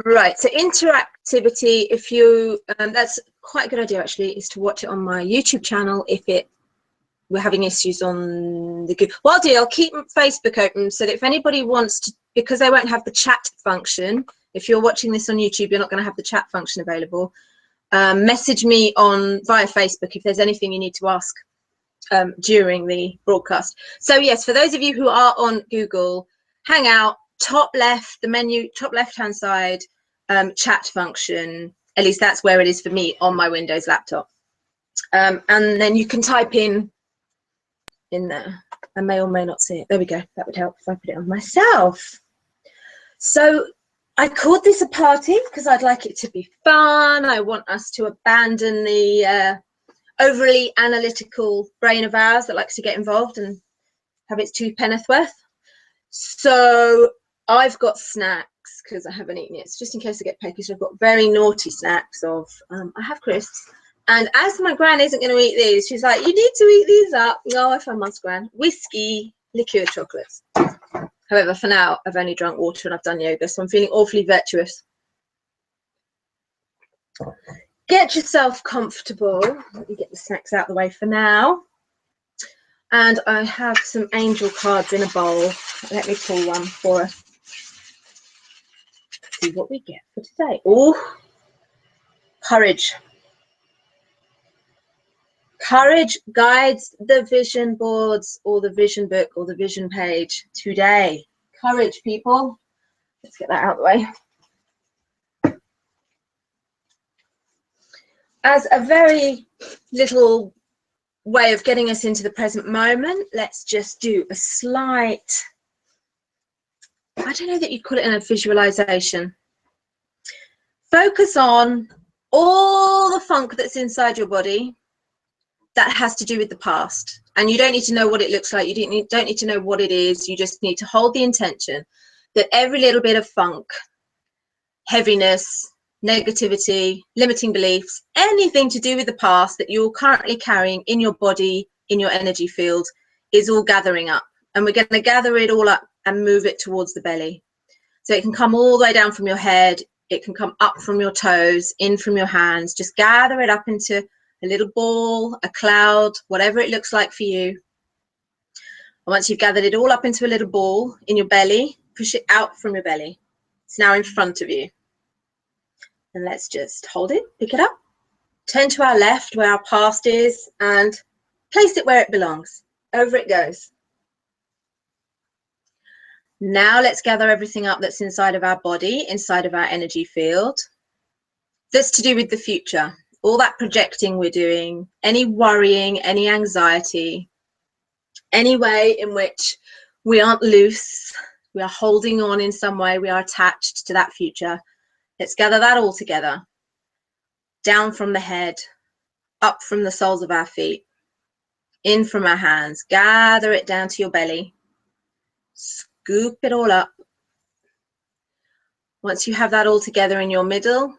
Right, so interactivity, if you, that's quite a good idea actually, is to watch it on my YouTube channel if we're having issues on the Google. Well, I'll keep Facebook open so that if anybody wants to, because they won't have the chat function, if you're watching this on YouTube, you're not going to have the chat function available. Message me via Facebook if there's anything you need to ask during the broadcast. So yes, for those of you who are on Google Hangout, top left, the menu, top left hand side, chat function, at least that's where it is for me on my Windows laptop. And then you can type in there. I may or may not see it. There we go. That would help if I put it on myself. So I called this a party because I'd like it to be fun. I want us to abandon the overly analytical brain of ours that likes to get involved and have its two penneth worth. So I've got snacks because I haven't eaten it. It's just in case I get pecky. So I've got very naughty snacks of, I have crisps. And as my gran isn't going to eat these, she's like, you need to eat these up. No, I found my gran. Whiskey, liqueur chocolates. However, for now, I've only drunk water and I've done yoga, so I'm feeling awfully virtuous. Get yourself comfortable. Let me get the snacks out of the way for now. And I have some angel cards in a bowl. Let me pull one for us. See what we get for today. Oh, courage. Courage guides the vision boards or the vision book or the vision page today. Courage, people. Let's get that out of the way. As a very little way of getting us into the present moment, let's just do a slight, I don't know that you'd call it a visualization. Focus on all the funk that's inside your body that has to do with the past. And you don't need to know what it looks like. You don't need to know what it is. You just need to hold the intention that every little bit of funk, heaviness, negativity, limiting beliefs, anything to do with the past that you're currently carrying in your body, in your energy field, is all gathering up. And we're going to gather it all up and move it towards the belly. So it can come all the way down from your head. It can come up from your toes, in from your hands. Just gather it up into a little ball, a cloud, whatever it looks like for you. And once you've gathered it all up into a little ball in your belly, push it out from your belly. It's now in front of you. And let's just hold it, pick it up, turn to our left where our past is and place it where it belongs. Over it goes. Now let's gather everything up that's inside of our body, inside of our energy field. That's to do with the future. All that projecting we're doing, any worrying, any anxiety, any way in which we aren't loose, we are holding on in some way, we are attached to that future. Let's gather that all together. Down from the head, up from the soles of our feet, in from our hands. Gather it down to your belly. Scoop it all up. Once you have that all together in your middle,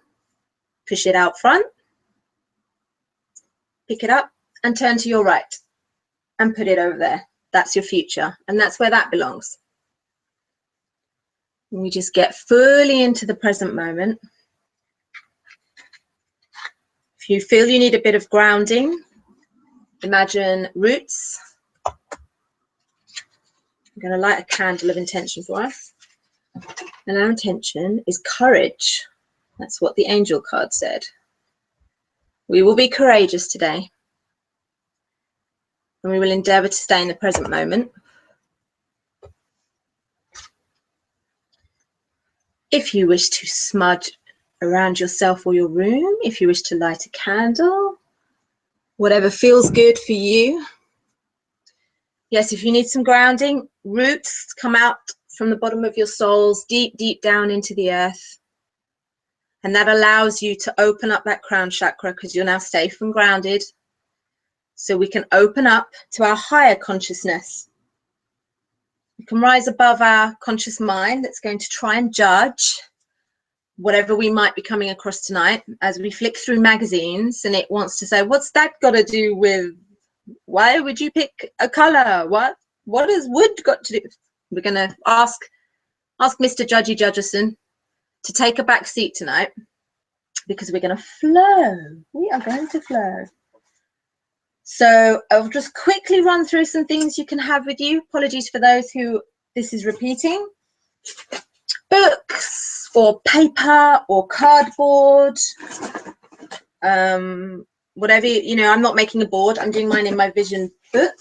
push it out front. Pick it up and turn to your right and put it over there. That's your future, and that's where that belongs. And we just get fully into the present moment. If you feel you need a bit of grounding, imagine roots. I'm going to light a candle of intention for us. And our intention is courage. That's what the angel card said. We will be courageous today. And we will endeavour to stay in the present moment. If you wish to smudge around yourself or your room, if you wish to light a candle, whatever feels good for you. Yes, if you need some grounding, roots come out from the bottom of your soles, deep, deep down into the earth. And that allows you to open up that crown chakra because you're now safe and grounded. So we can open up to our higher consciousness. We can rise above our conscious mind that's going to try and judge whatever we might be coming across tonight as we flick through magazines and it wants to say, what's that got to do with, why would you pick a color? What has wood got to do? We're going to ask Mr. Judgy Judgerson, to take a back seat tonight because we're going to flow. We are going to flow. So I'll just quickly run through some things you can have with you. Apologies for those who this is repeating. Books or paper or cardboard, whatever, you know, I'm not making a board. I'm doing mine in my vision book.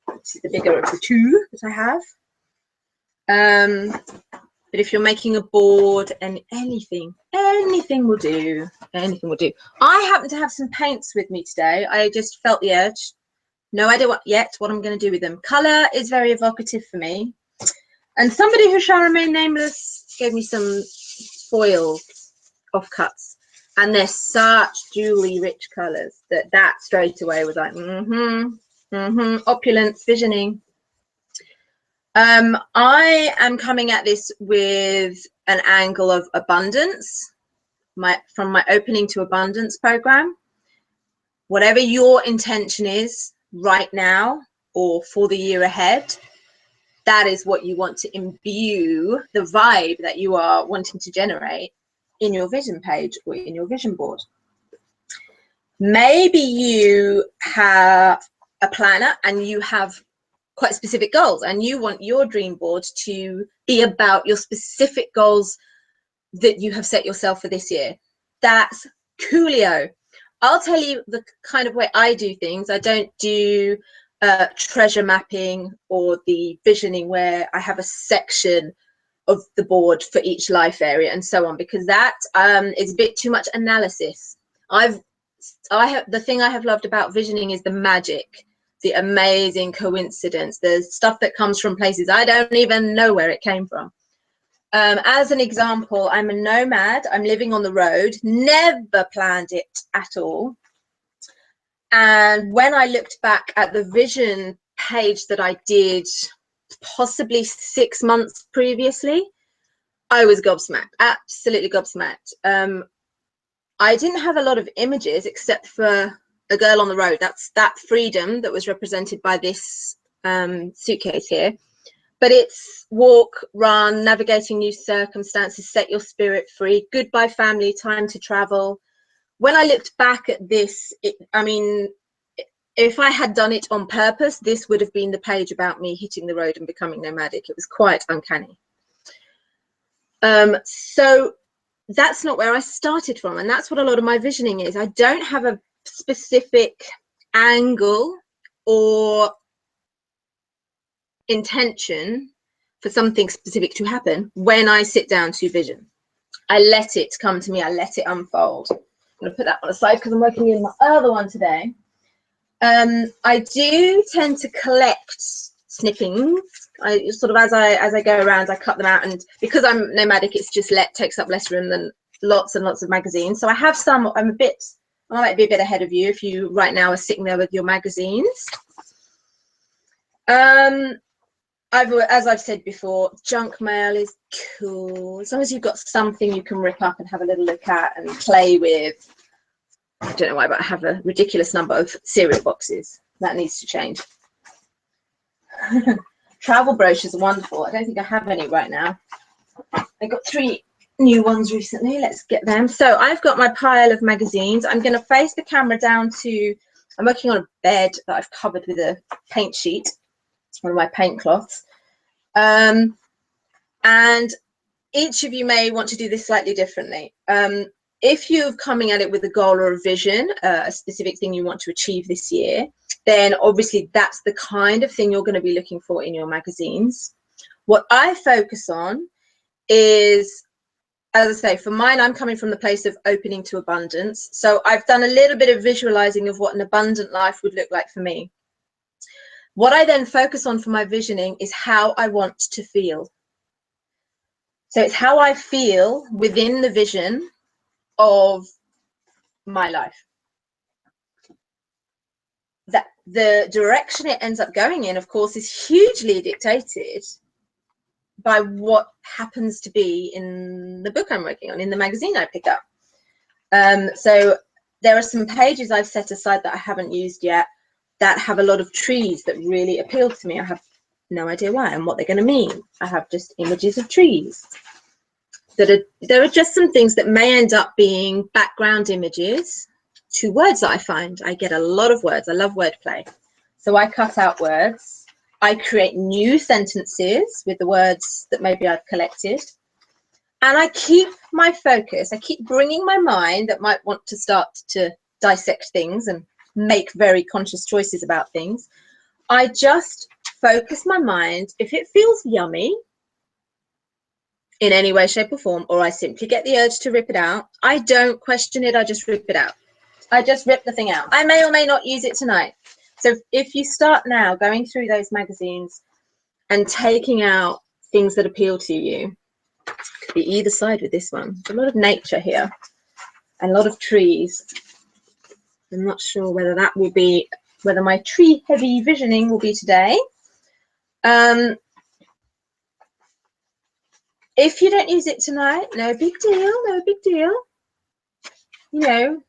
This is the bigger of the two that I have. But if you're making a board and anything will do, anything will do. I happen to have some paints with me today. I just felt the urge. No idea what I'm going to do with them. Color is very evocative for me. And somebody who shall remain nameless gave me some foils offcuts. And they're such jewelry rich colors that straight away was like, opulence, visioning. I am coming at this with an angle of abundance, from my opening to abundance program. Whatever your intention is right now or for the year ahead, that is what you want to imbue, the vibe that you are wanting to generate in your vision page or in your vision board. Maybe you have a planner and you have quite specific goals and you want your dream board to be about your specific goals that you have set yourself for this year. That's coolio. I'll tell you the kind of way I do things. I don't do treasure mapping or the visioning where I have a section of the board for each life area and so on, because that is a bit too much analysis. The thing I have loved about visioning is the magic, the amazing coincidence, the stuff that comes from places I don't even know where it came from. As an example, I'm a nomad. I'm living on the road, never planned it at all. And when I looked back at the vision page that I did possibly 6 months previously, I was gobsmacked, absolutely gobsmacked. I didn't have a lot of images except for a girl on the road. That's that freedom that was represented by this suitcase here. But it's walk, run, navigating new circumstances, set your spirit free, goodbye family, time to travel. When I looked back at this, I mean, if I had done it on purpose, this would have been the page about me hitting the road and becoming nomadic. It was quite uncanny. So that's not where I started from. And that's what a lot of my visioning is. I don't have a specific angle or intention for something specific to happen when I sit down to vision. I let it come to me. I let it unfold. I'm going to put that on the side because I'm working in my other one today. I do tend to collect snippings. I sort of, as I go around, I cut them out, and because I'm nomadic, it's just takes up less room than lots and lots of magazines. So I have some. I might be a bit ahead of you if you right now are sitting there with your magazines. As I've said before, junk mail is cool as long as you've got something you can rip up and have a little look at and play with. I don't know why, but I have a ridiculous number of cereal boxes. That needs to change. Travel brochures are wonderful. I don't think I have any right now. I got 3 new ones recently. Let's get them. So I've got my pile of magazines. I'm going to face the camera down to, I'm working on a bed that I've covered with a paint sheet, one of my paint cloths. And each of you may want to do this slightly differently. If you're coming at it with a goal or a vision, a specific thing you want to achieve this year, then obviously that's the kind of thing you're going to be looking for in your magazines. What I focus on is, as I say, for mine, I'm coming from the place of opening to abundance. So I've done a little bit of visualizing of what an abundant life would look like for me. What I then focus on for my visioning is how I want to feel. So it's how I feel within the vision of my life. That the direction it ends up going in, of course, is hugely dictated by what happens to be in the book I'm working on, in the magazine I pick up. So there are some pages I've set aside that I haven't used yet that have a lot of trees that really appeal to me. I have no idea why and what they're going to mean. I have just images of trees. there are just some things that may end up being background images to words that I find. I get a lot of words. I love wordplay. So I cut out words. I create new sentences with the words that maybe I've collected. And I keep my focus. I keep bringing my mind that might want to start to dissect things and make very conscious choices about things. I just focus my mind. If it feels yummy in any way, shape or form, or I simply get the urge to rip it out, I don't question it. I just rip it out. I just rip the thing out. I may or may not use it tonight. So if you start now going through those magazines and taking out things that appeal to you, could be either side with this one. There's a lot of nature here and a lot of trees. I'm not sure whether that will be, whether my tree heavy visioning will be today. If you don't use it tonight, no big deal, no big deal. You know,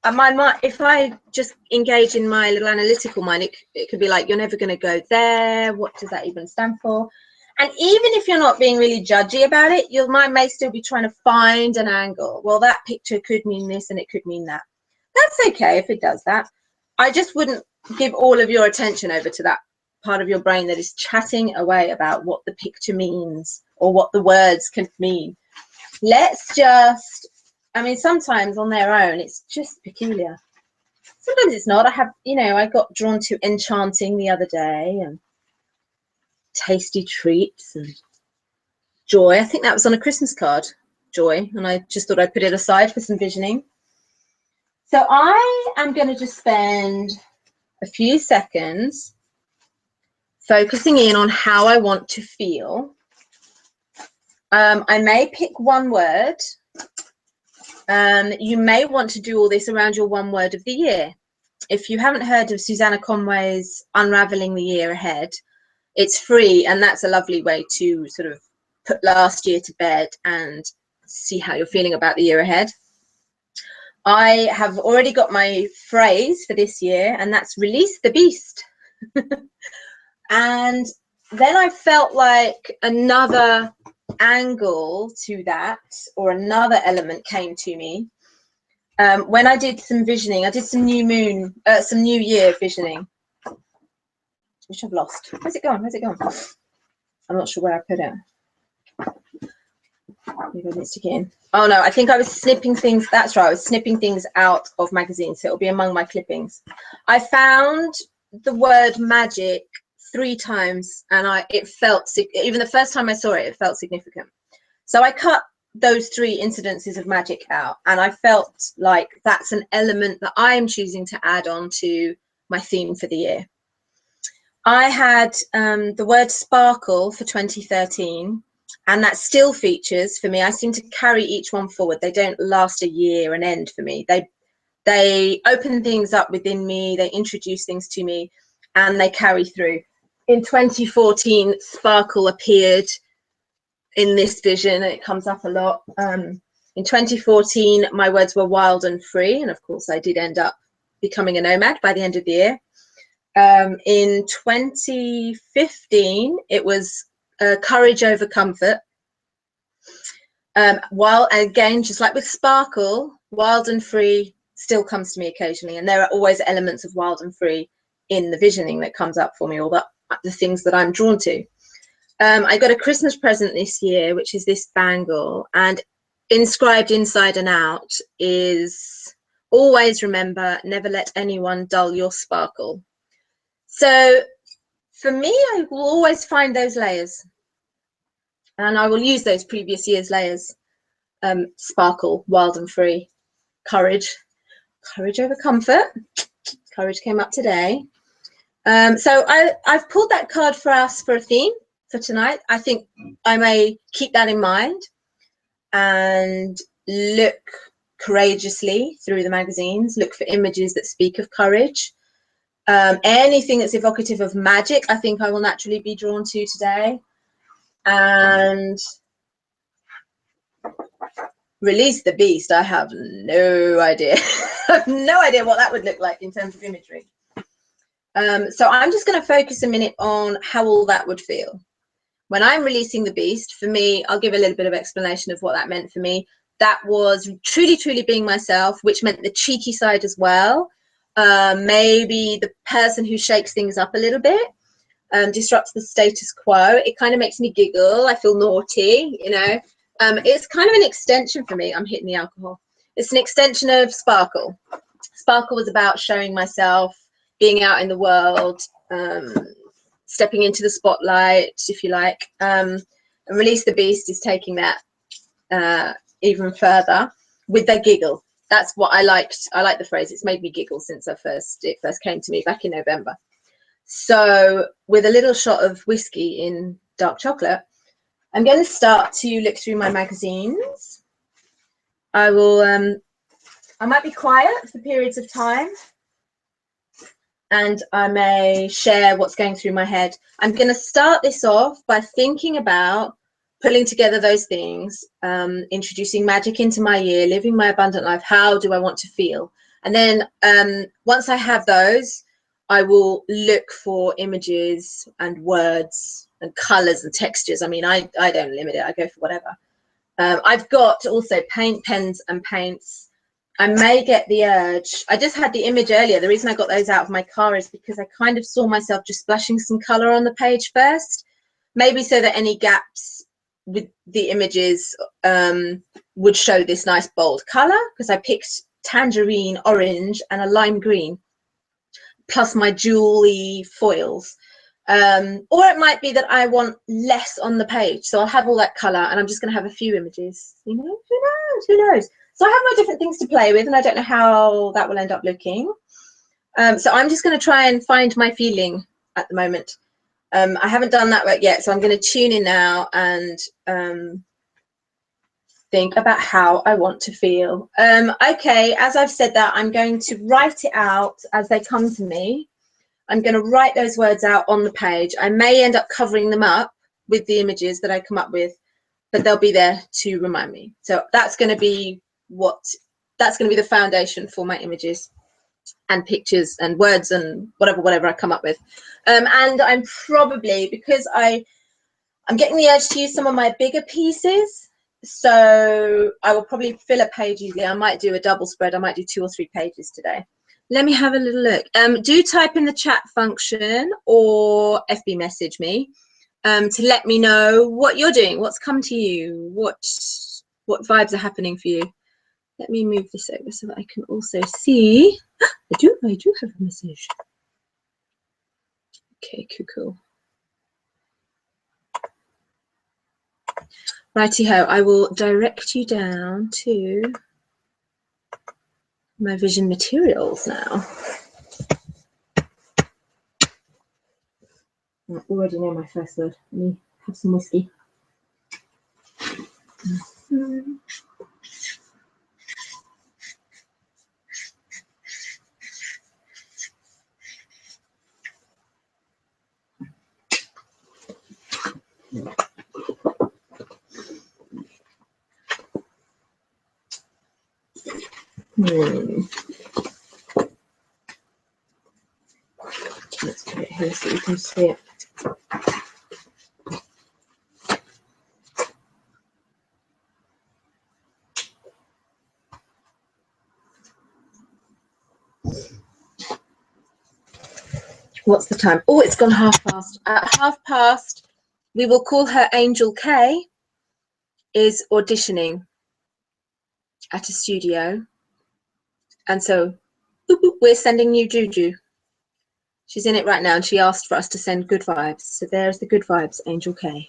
if I just engage in my little analytical mind, it could be like, you're never going to go there. What does that even stand for? And even if you're not being really judgy about it, your mind may still be trying to find an angle. Well, that picture could mean this and it could mean that. That's okay if it does that. I just wouldn't give all of your attention over to that part of your brain that is chatting away about what the picture means or what the words can mean. Let's just, I mean, sometimes on their own, it's just peculiar. Sometimes it's not. I have, you know, I got drawn to enchanting the other day and tasty treats and joy. I think that was on a Christmas card, joy, and I just thought I'd put it aside for some visioning. So I am going to just spend a few seconds focusing in on how I want to feel. I may pick one word. You may want to do all this around your one word of the year. If you haven't heard of Susanna Conway's Unraveling the Year Ahead, it's free, and that's a lovely way to sort of put last year to bed and see how you're feeling about the year ahead. I have already got my phrase for this year, and that's release the beast. And then I felt like another angle to that, or another element came to me. When I did some visioning, I did some new year visioning, which I've lost. Where's it gone? Where's it gone? I'm not sure where I put it. Maybe I need to stick it in. Oh no, I think I was snipping things. That's right, I was snipping things out of magazines, so it'll be among my clippings. I found the word magic 3 times, and it felt, even the first time I saw it, it felt significant. So I cut those 3 incidences of magic out, and I felt like that's an element that I am choosing to add on to my theme for the year. I had the word sparkle for 2013, and that still features for me. I seem to carry each one forward. They don't last a year and end for me. They open things up within me, they introduce things to me, and they carry through. In 2014, sparkle appeared in this vision. It comes up a lot. In 2014, my words were wild and free, and of course I did end up becoming a nomad by the end of the year. In 2015, it was courage over comfort. While again, just like with sparkle, wild and free still comes to me occasionally, and there are always elements of wild and free in the visioning that comes up for me, or the things that I'm drawn to. I got a Christmas present this year, which is this bangle, and inscribed inside and out is always remember, never let anyone dull your sparkle. So for me, I will always find those layers, and I will use those previous year's layers. Sparkle, wild and free, courage over comfort. Courage came up today. So I've pulled that card for us for a theme for tonight. I think I may keep that in mind and look courageously through the magazines, look for images that speak of courage. Anything that's evocative of magic, I think I will naturally be drawn to today. And release the beast, I have no idea. I have no idea what that would look like in terms of imagery. So I'm just going to focus a minute on how all that would feel. when I'm releasing the beast, for me, I'll give a little bit of explanation of what that meant for me. That was truly being myself, which meant the cheeky side as well. Maybe the person who shakes things up a little bit, disrupts the status quo. It kind of makes me giggle. I feel naughty, you know. It's kind of an extension for me. I'm hitting the alcohol. It's an extension of Sparkle. Sparkle was about showing myself, being out in the world, stepping into the spotlight, if you like. And Release the Beast is taking that even further with the giggle. That's what I liked. I like the phrase. It's made me giggle since it first came to me back in November. So with a little shot of whiskey in dark chocolate, I'm going to start to look through my magazines. I might be quiet for periods of time, and I may share what's going through my head. I'm going to start this off by thinking about pulling together those things, introducing magic into my year, living my abundant life. How do I want to feel? And then once I have those, I will look for images and words and colors and textures. I mean, I don't limit it. I go for whatever. I've got also paint pens and paints. I may get the urge. I just had the image earlier. The reason I got those out of my car is because I kind of saw myself just splashing some color on the page first, maybe so that any gaps with the images would show this nice bold color, because I picked tangerine orange and a lime green, plus my jewelry foils. Or it might be that I want less on the page, so I'll have all that color and I'm just going to have a few images. You know, who knows? So I have my different things to play with, and I don't know how that will end up looking. So I'm just going to try and find my feeling at the moment. I haven't done that work yet, so I'm going to tune in now and think about how I want to feel. Okay, as I've said that, I'm going to write it out as they come to me. I'm going to write those words out on the page. I may end up covering them up with the images that I come up with, but they'll be there to remind me. So that's going to be the foundation for my images and pictures and words and whatever I come up with. And I'm probably, because I'm getting the urge to use some of my bigger pieces, so I will probably fill a page easily. I might do a double spread. I might do 2 or 3 pages today. Let me have a little look. Do type in the chat function or FB message me to let me know what you're doing, what's come to you, what vibes are happening for you. Let me move this over so that I can also see. I do have a message. Okay, cool. Righty-ho, I will direct you down to my vision materials now. I already know my first word. Let me have some whiskey. Let's put it here so you can see it. What's the time? Oh, it's gone past. At past, we will call her Angel K, is auditioning at a studio. And so we're sending you Juju. She's in it right now, and she asked for us to send good vibes. So there's the good vibes, Angel K.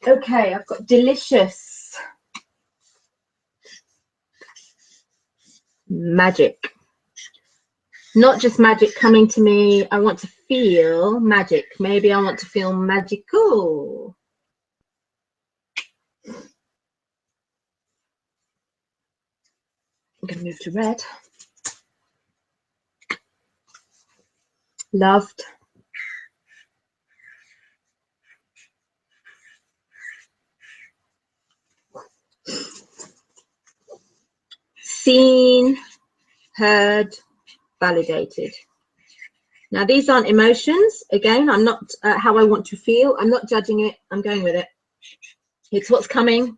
Okay, I've got delicious magic. Not just magic coming to me. I want to feel magic. Maybe I want to feel magical. I'm going to move to red. Loved. Seen, heard, validated. Now, these aren't emotions. Again, I'm not how I want to feel. I'm not judging it. I'm going with it. It's what's coming.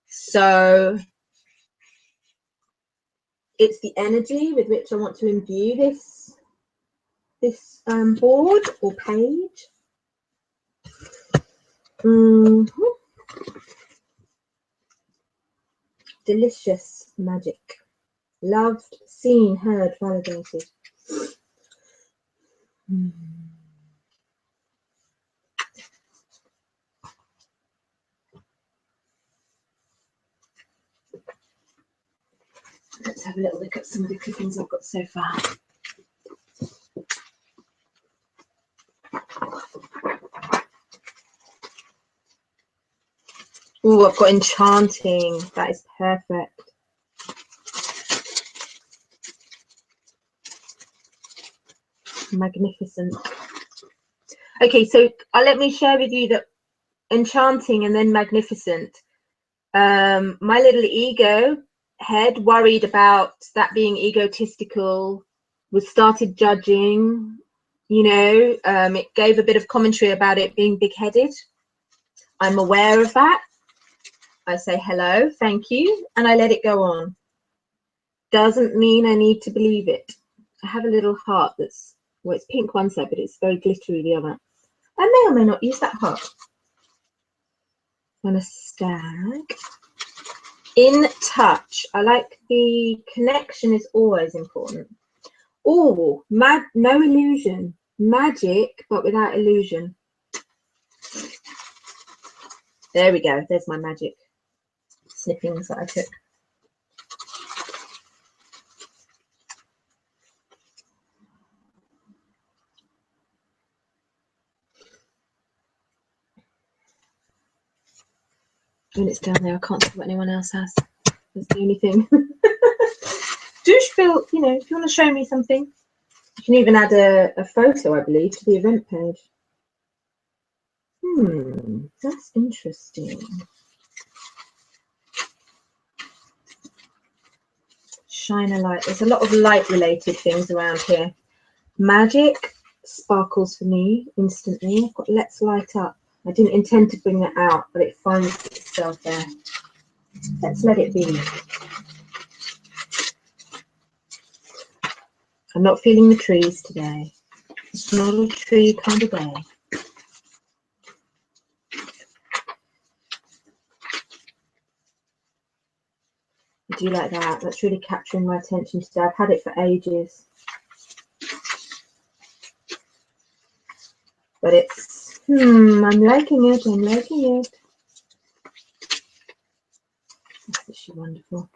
So it's the energy with which I want to imbue this board or page. Delicious magic. Loved, seen, heard, validated. Let's have a little look at some of the clippings I've got so far. Oh, I've got enchanting. That is perfect. Magnificent. Okay, so let me share with you that enchanting and then magnificent. My little ego head worried about that being egotistical, started judging, you know, it gave a bit of commentary about it being big-headed. I'm aware of that. I say hello, thank you, and I let it go on. Doesn't mean I need to believe it. I have a little heart that's, well, it's pink one side, but it's very glittery the other. I may or may not use that heart. And a stag. In touch. I like the connection is always important. Oh, no illusion. Magic, but without illusion. There we go. There's my magic snippings that I took. When it's down there, I can't see what anyone else has. That's the only thing. Do feel, you know, if you want to show me something, you can even add a photo, I believe, to the event page. That's interesting. Shine a light. There's a lot of light related things around here. Magic sparkles for me instantly. I've got let's light up. I didn't intend to bring that out, but it finds itself there. Let's let it be. I'm not feeling the trees today. It's not a tree kind of day. I do like that. That's really capturing my attention today. I've had it for ages. But it's, I'm liking it. I'm liking it. That's actually wonderful.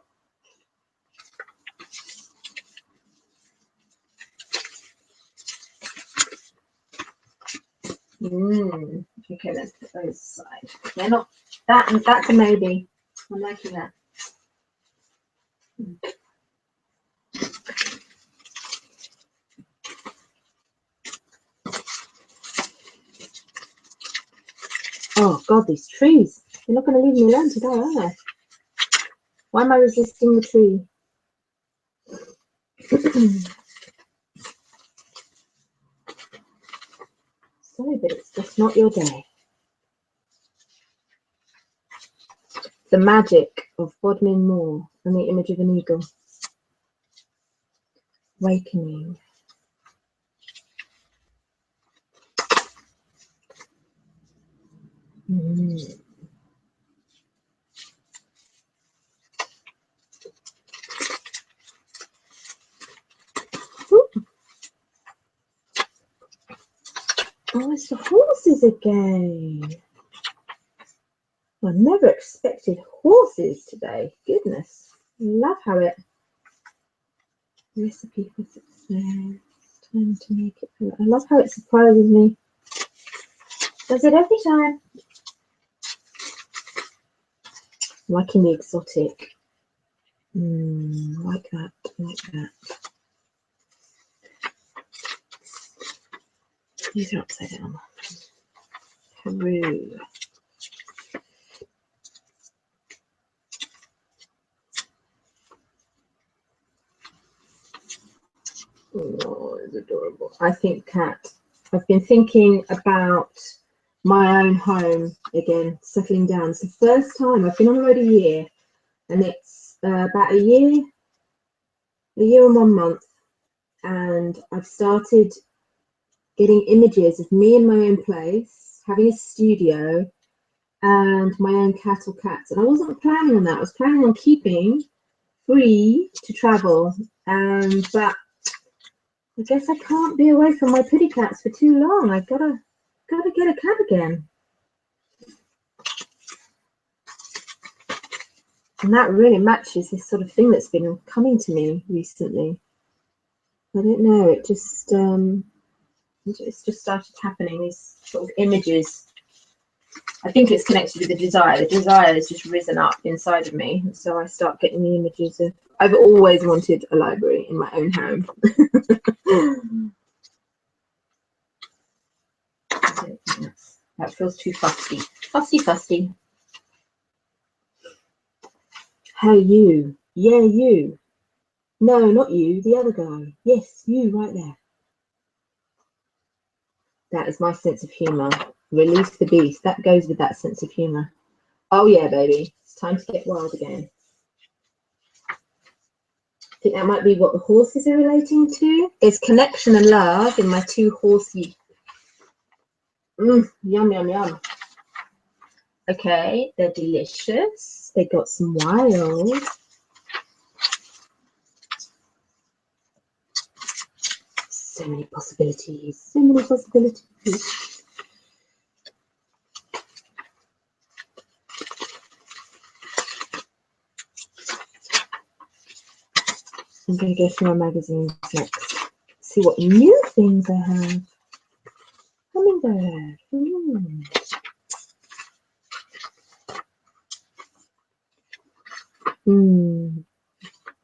Okay, let's put those aside. They're not that, and that's a maybe. I'm liking that. Oh God, these trees. They're not going to leave me alone today, are they? Why am I resisting the tree? Sorry, but it's just not your day. The magic of Bodmin Moor and the image of an eagle. Awakening. Oh, it's the horses again. I never expected horses today. Goodness. I love how it recipe for success. Time to make it. I love how it surprises me. Does it every time. Liking the exotic. Like that. Like that. These are upside down. Peru. Oh, it's adorable. I think cat. I've been thinking about my own home again, settling down. It's the first time I've been on the road a year, and it's about a year and 1 month, and I've started getting images of me in my own place, having a studio, and my own cat or cats. And I wasn't planning on that. I was planning on keeping free to travel, but I guess I can't be away from my pretty cats for too long. I've gotta get a cat again. And that really matches this sort of thing that's been coming to me recently. I don't know, it's just started happening, these sort of images. I think it's connected with the desire. The desire has just risen up inside of me. So I start getting the images of, I've always wanted a library in my own home. That feels too fusty. Fusty. Hey, you. Yeah, you. No, not you. The other guy. Yes, you right there. That is my sense of humour. Release the beast. That goes with that sense of humour. Oh yeah, baby. It's time to get wild again. I think that might be what the horses are relating to. There's connection and love in my two horsey. Yum, yum, yum. Okay, they're delicious. They got some wild. So many possibilities. So many possibilities. I'm going to go through my magazines next. See what new things I have. Hummingbird.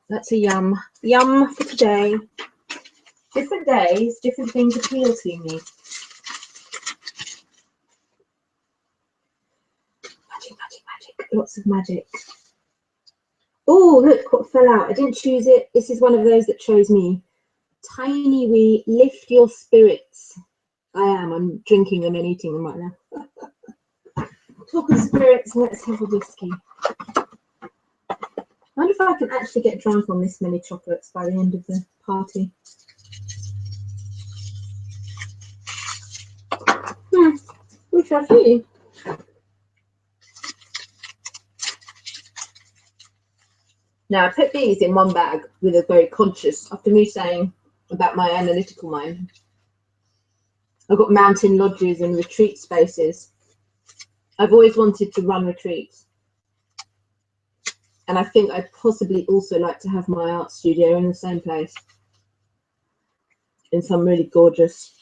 That's a yum. Yum for today. Different days, different things appeal to me. Magic. Lots of magic. Oh, look what fell out. I didn't choose it. This is one of those that chose me. Tiny wee, lift your spirits. I'm drinking them and eating them right now. Talk of spirits, let's have a whiskey. I wonder if I can actually get drunk on this many chocolates by the end of the party. We shall see. Now, I put these in one bag with a very conscious, after me saying about my analytical mind. I've got mountain lodges and retreat spaces. I've always wanted to run retreats. And I think I'd possibly also like to have my art studio in the same place. In some really gorgeous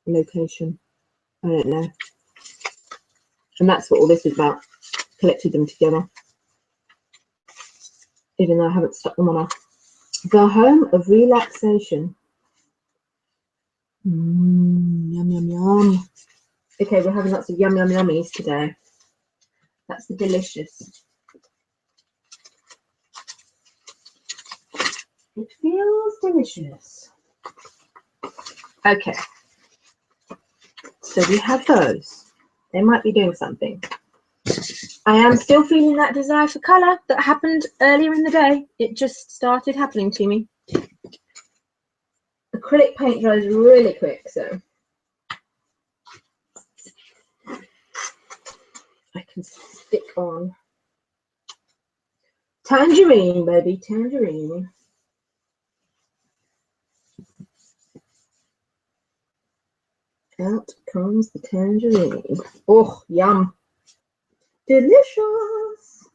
location. I don't know. And that's what all this is about. Collected them together. Even though I haven't stuck them on the home of relaxation. Yum, yum, yum. Okay, we're having lots of yum, yum, yummies today. That's the delicious. It feels delicious. Okay. So we have those. They might be doing something. I am still feeling that desire for colour that happened earlier in the day. It just started happening to me. Acrylic paint dries really quick, so I can stick on. Tangerine, baby, tangerine. Out comes the tangerine. Oh, yum. Delicious.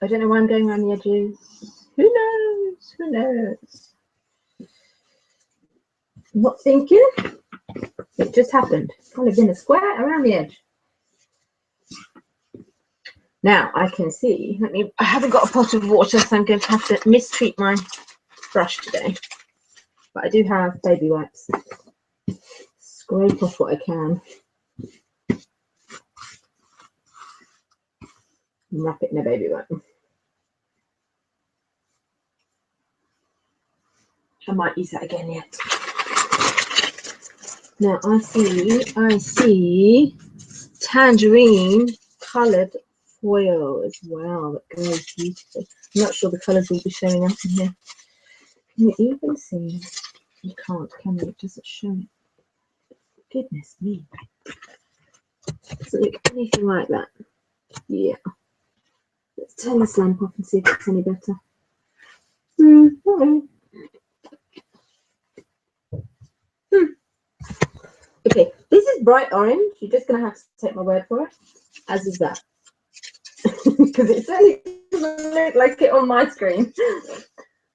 I don't know why I'm going around the edges. Who knows? Who knows? I'm not thinking. It just happened. Kind of in a square around the edge. Now I can see. I haven't got a pot of water, so I'm going to have to mistreat my brush today. But I do have baby wipes. scrape off what I can. And wrap it in a baby wipe. I might use that again yet. Now I see tangerine coloured foil as well that goes beautifully. I'm not sure the colours will be showing up in here. Can you even see? You can't, can you? It doesn't show it. Goodness me. Doesn't look anything like that. Yeah. Let's turn this lamp off and see if it's any better. Okay, this is bright orange. You're just going to have to take my word for it, as is that. Because it certainly doesn't look like it on my screen.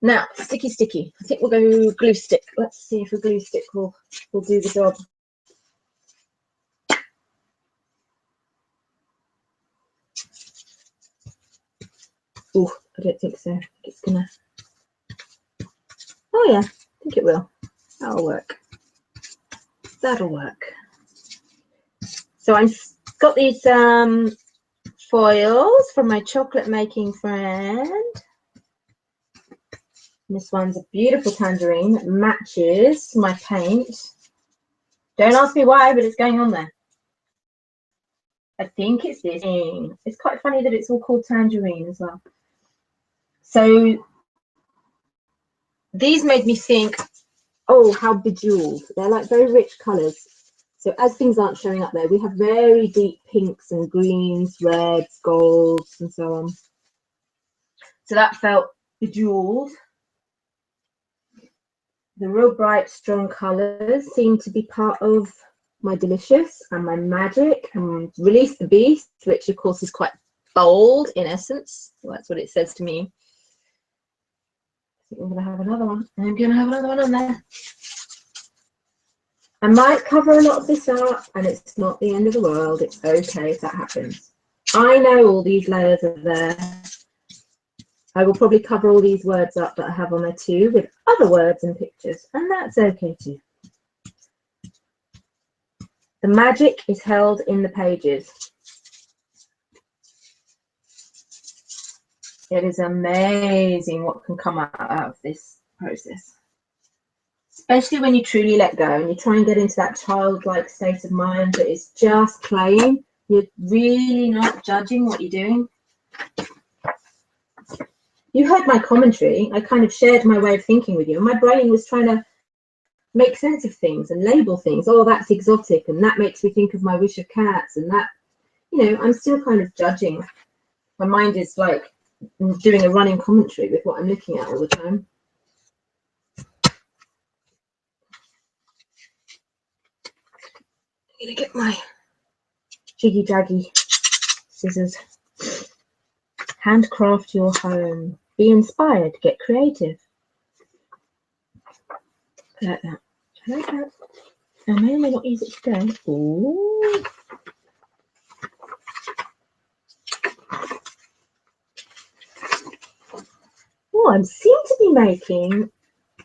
Now, sticky. I think we'll go glue stick. Let's see if a glue stick will do the job. Oh, I don't think so. I think it's gonna. Oh yeah, I think it will. That'll work. That'll work. So I've got these foils from my chocolate making friend. This one's a beautiful tangerine that matches my paint. Don't ask me why, but it's going on there. I think it's this thing. It's quite funny that it's all called tangerine as well. So these made me think, oh, how bejeweled. They're like very rich colours. So as things aren't showing up there, we have very deep pinks and greens, reds, golds, and so on. So that felt bejeweled. The real bright, strong colours seem to be part of my delicious and my magic and release the beast, which of course is quite bold in essence. Well, that's what it says to me. I think I'm going to have another one. I'm going to have another one on there. I might cover a lot of this up, and it's not the end of the world. It's okay if that happens. I know all these layers are there. I will probably cover all these words up that I have on there too with other words and pictures, and that's okay too. The magic is held in the pages. It is amazing what can come out of this process. Especially when you truly let go and you try and get into that childlike state of mind that is just playing. You're really not judging what you're doing. You heard my commentary. I kind of shared my way of thinking with you. And my brain was trying to make sense of things and label things. Oh, that's exotic. And that makes me think of my wish of cats. And that, you know, I'm still kind of judging. My mind is like doing a running commentary with what I'm looking at all the time. I'm going to get my jiggy jaggy scissors. Handcraft your home. Be inspired. Get creative. Like that. Like that. I may or may not use it today. Ooh. Oh, I seem to be making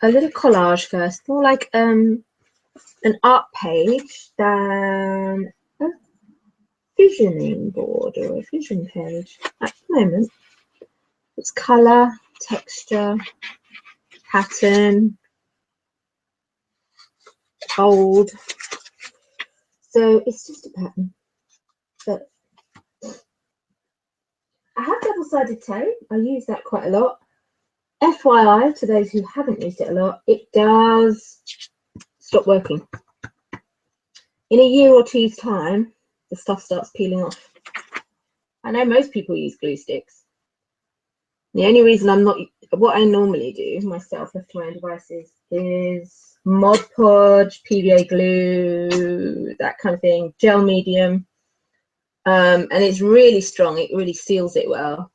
a little collage first, more like an art page than a visioning board or a vision page. At the moment, it's colour, texture, pattern, bold. So it's just a pattern. But I have double-sided tape. I use that quite a lot. FYI, to those who haven't used it a lot, it does stop working. In a year or two's time, the stuff starts peeling off. I know most people use glue sticks. The only reason I'm not, what I normally do myself, left to my own devices, is Mod Podge, PVA glue, that kind of thing, gel medium. And it's really strong. It really seals it well.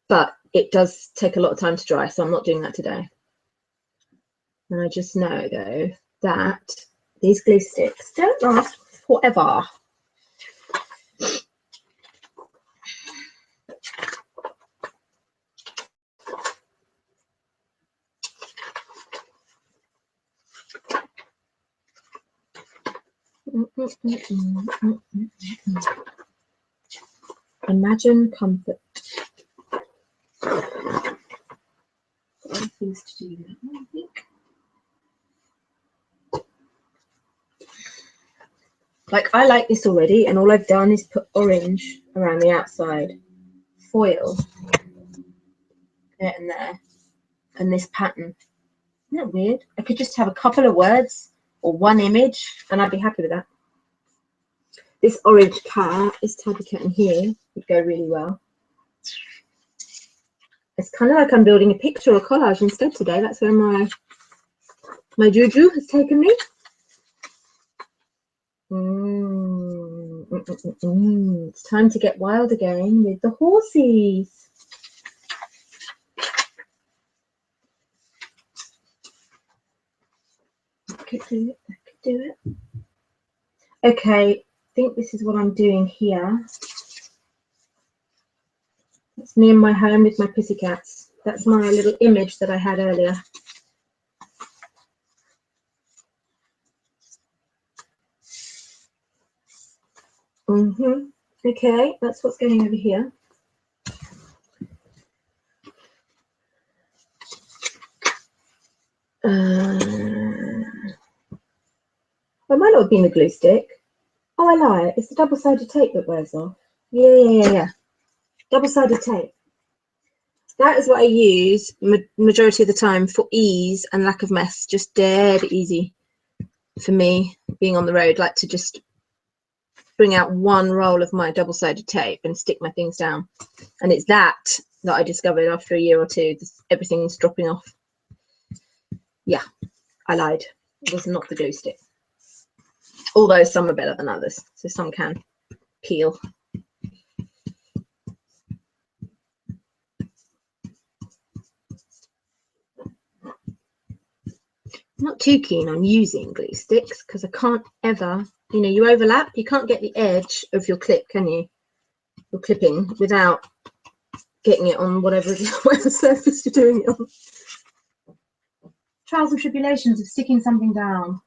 But it does take a lot of time to dry, so I'm not doing that today. And I just know, though, that these glue sticks don't last forever. Imagine comfort. Other things to do that one, I think. Like, I like this already, and all I've done is put orange around the outside, foil there and there, and this pattern. Isn't that weird? I could just have a couple of words or one image, and I'd be happy with that. This orange cat, this tabby cat in here, would go really well. It's kind of like I'm building a picture or collage instead today. That's where my juju has taken me. It's time to get wild again with the horsies. I could do it. Okay, I think this is what I'm doing here. That's me in my home with my pussycats. That's my little image that I had earlier. Okay, that's what's going over here. It might not have been the glue stick. Oh, I lie. It's the double-sided tape that wears off. Yeah. Double-sided tape. That is what I use majority of the time for ease and lack of mess. Just dead easy for me being on the road. Like to just bring out one roll of my double-sided tape and stick my things down. And it's that I discovered after a year or two, everything's dropping off. Yeah, I lied. It was not the glue stick. Although some are better than others, so some can peel. I'm not too keen on using glue sticks because I can't ever, you overlap, you can't get the edge of your clip, can you? Your clipping without getting it on whatever surface you're doing it on. Trials and tribulations of sticking something down.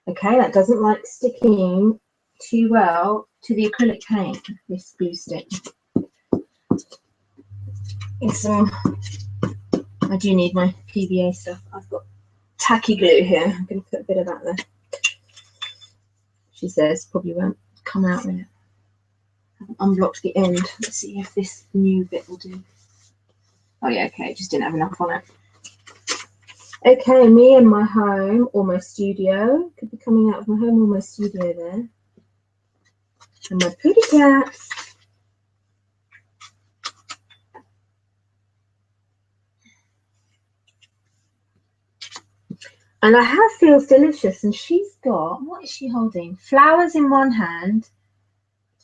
Okay, that doesn't like sticking too well to the acrylic paint, this glue stick. I do need my PVA stuff. I've got tacky glue here. I'm going to put a bit of that there. She says probably won't come out with it. I haven't unblocked the end. Let's see if this new bit will do. Oh yeah, okay, just didn't have enough on it. Okay, me and my home or my studio. Could be coming out of my home or my studio there. And my pretty cats. And I have Feels Delicious, and she's got, what is she holding? Flowers in one hand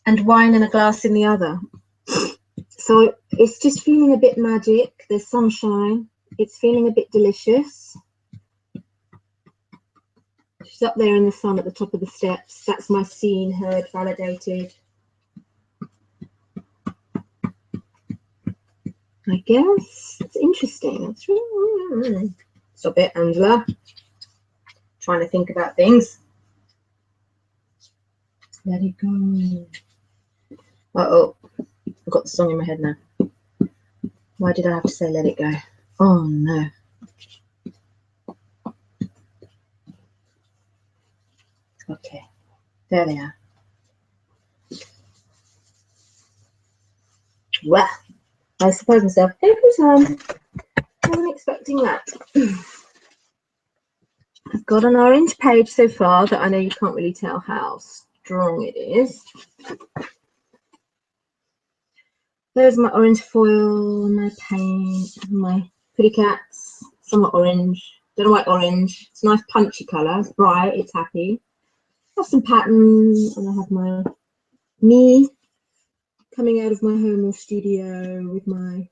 and wine in a glass in the other. So it's just feeling a bit magic. There's sunshine. It's feeling a bit delicious. She's up there in the sun at the top of the steps. That's my seen, heard, validated. I guess it's interesting. It's really... Stop it, Angela. Trying to think about things. Let it go. Uh-oh. I've got the song in my head now. Why did I have to say let it go? Oh no. Okay. There they are. Well, I suppose myself every time. I wasn't expecting that. I've got an orange page so far that I know you can't really tell how strong it is. There's my orange foil, my paint, my pretty cats, somewhat orange. Don't know why orange. It's a nice punchy colour. It's bright. It's happy. I have some patterns, and I have my me coming out of my home or studio with my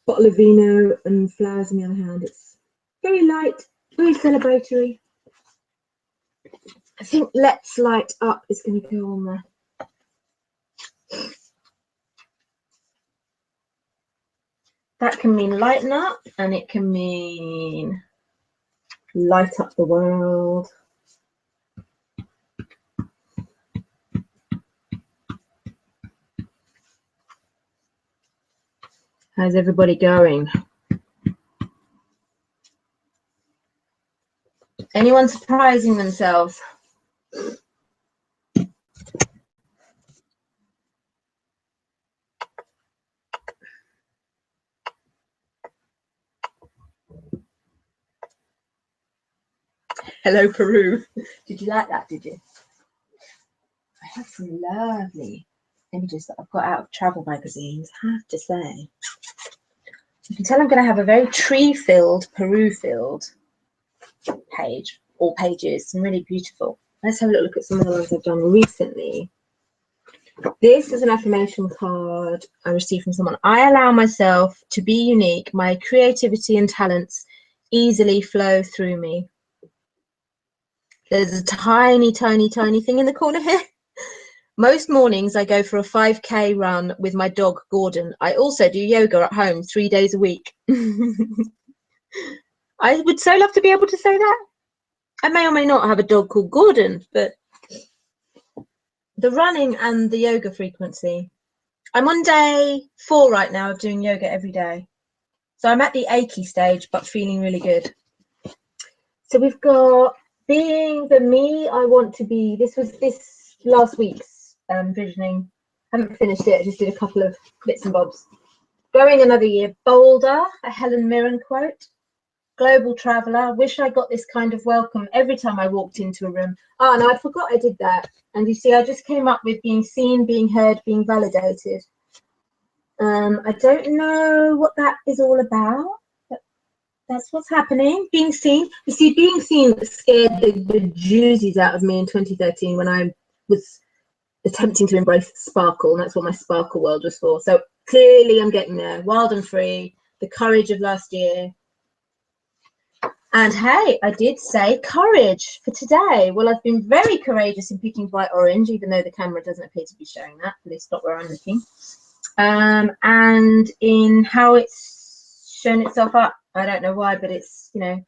bottle of vino and flowers in the other hand. It's very light, very celebratory. I think Let's Light Up is going to go on there. that can mean lighten up, and it can mean light up the world. How's everybody going? Anyone surprising themselves? Hello, Peru. Did you like that, did you? I have some lovely images that I've got out of travel magazines, I have to say. You can tell I'm going to have a very tree-filled, Peru-filled page, or pages, some really beautiful. Let's have a look at some of the ones I've done recently. This is an affirmation card I received from someone. I allow myself to be unique. My creativity and talents easily flow through me. There's a tiny, tiny, tiny thing in the corner here. Most mornings I go for a 5K run with my dog, Gordon. I also do yoga at home 3 days a week. I would so love to be able to say that. I may or may not have a dog called Gordon, but the running and the yoga frequency. I'm on day 4 right now of doing yoga every day. So I'm at the achy stage, but feeling really good. So we've got being the me I want to be. This was this last week's visioning. Haven't finished it, I just did a couple of bits and bobs. Going another year. Bolder, a Helen Mirren quote. Global traveller, wish I got this kind of welcome every time I walked into a room. Oh no, I forgot I did that. And you see, I just came up with being seen, being heard, being validated. I don't know what that is all about, but that's what's happening. Being seen. You see, being seen scared the bejesus out of me in 2013 when I was attempting to embrace sparkle, and that's what my sparkle world was for. So clearly I'm getting there. Wild and free, the courage of last year. And hey, I did say courage for today. Well, I've been very courageous in picking bright orange, even though the camera doesn't appear to be showing that, at least not where I'm looking. And in how it's shown itself up, I don't know why, but it's, you know,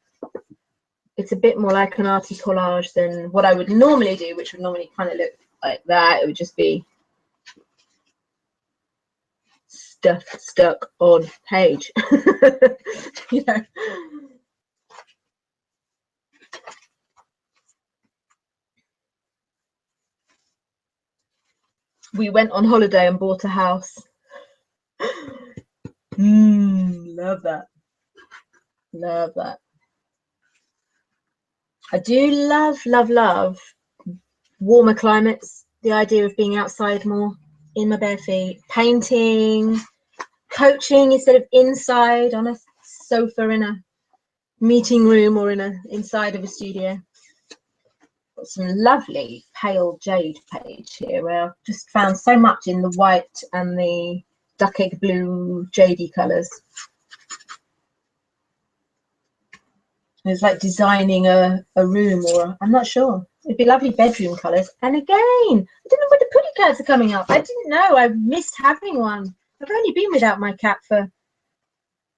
it's a bit more like an arty collage than what I would normally do, which would normally kind of look like that. It would just be stuff stuck on page, you know. We went on holiday and bought a house. Love that. Love that. I do love warmer climates. The idea of being outside more, in my bare feet, painting, coaching instead of inside on a sofa in a meeting room or inside of a studio. Got some lovely pale jade page here where I've just found so much in the white and the duck egg blue jadey colours. It's like designing a room, or I'm not sure. It'd be lovely bedroom colours. And again, I don't know where the putty cats are coming up. I didn't know. I missed having one. I've only been without my cat for,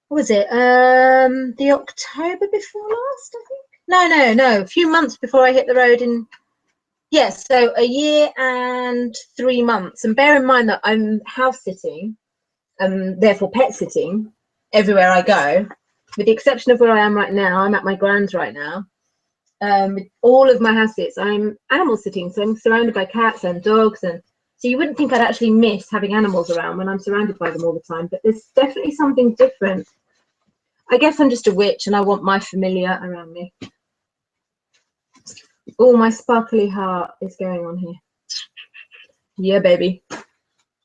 what was it? The October before last, I think. No. A few months before I hit the road in, yes, so a year and 3 months. And bear in mind that I'm house sitting, therefore pet sitting everywhere I go, with the exception of where I am right now. I'm at my grand's right now. With all of my house sits, I'm animal sitting, so I'm surrounded by cats and dogs, and so you wouldn't think I'd actually miss having animals around when I'm surrounded by them all the time, but there's definitely something different. I guess I'm just a witch and I want my familiar around me. Oh, my sparkly heart is going on here. Yeah, baby.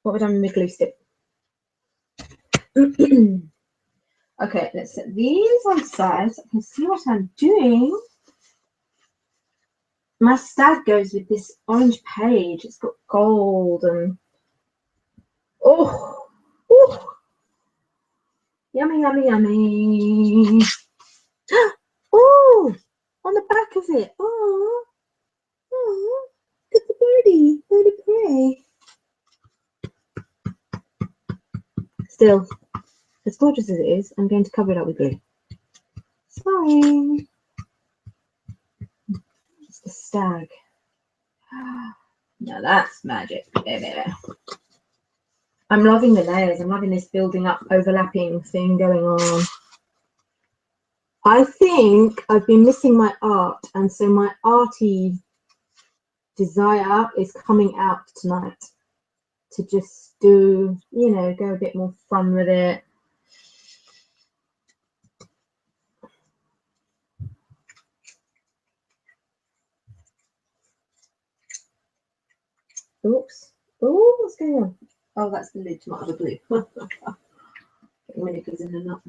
What would I do with my glue stick? Okay, let's set these on the side so I can see what I'm doing. My stag goes with this orange page. It's got gold and oh, yummy, yummy, yummy. Oh, on the back of it. Oh, look at the birdie prey. Still, as gorgeous as it is, I'm going to cover it up with glue. Sorry. It's the stag. Now that's magic. There. I'm loving the layers. I'm loving this building up, overlapping thing going on. I think I've been missing my art, and so my arty desire is coming out tonight to just do, you know, go a bit more fun with it. Oops. Oh, what's going on? Oh, that's the lid to my other glue. When it goes in and up.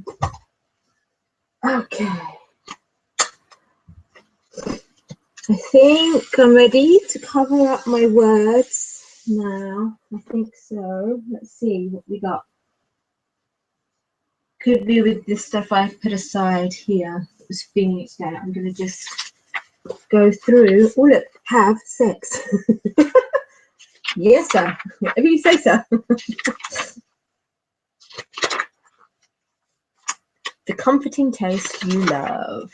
Okay. I think I'm ready to cover up my words now. I think so. Let's see what we got. Could be with this stuff I put aside here. It was Phoenix Day. I'm going to just go through. Oh, look, have sex. Yes, sir. Whatever you say, sir. The comforting taste you love.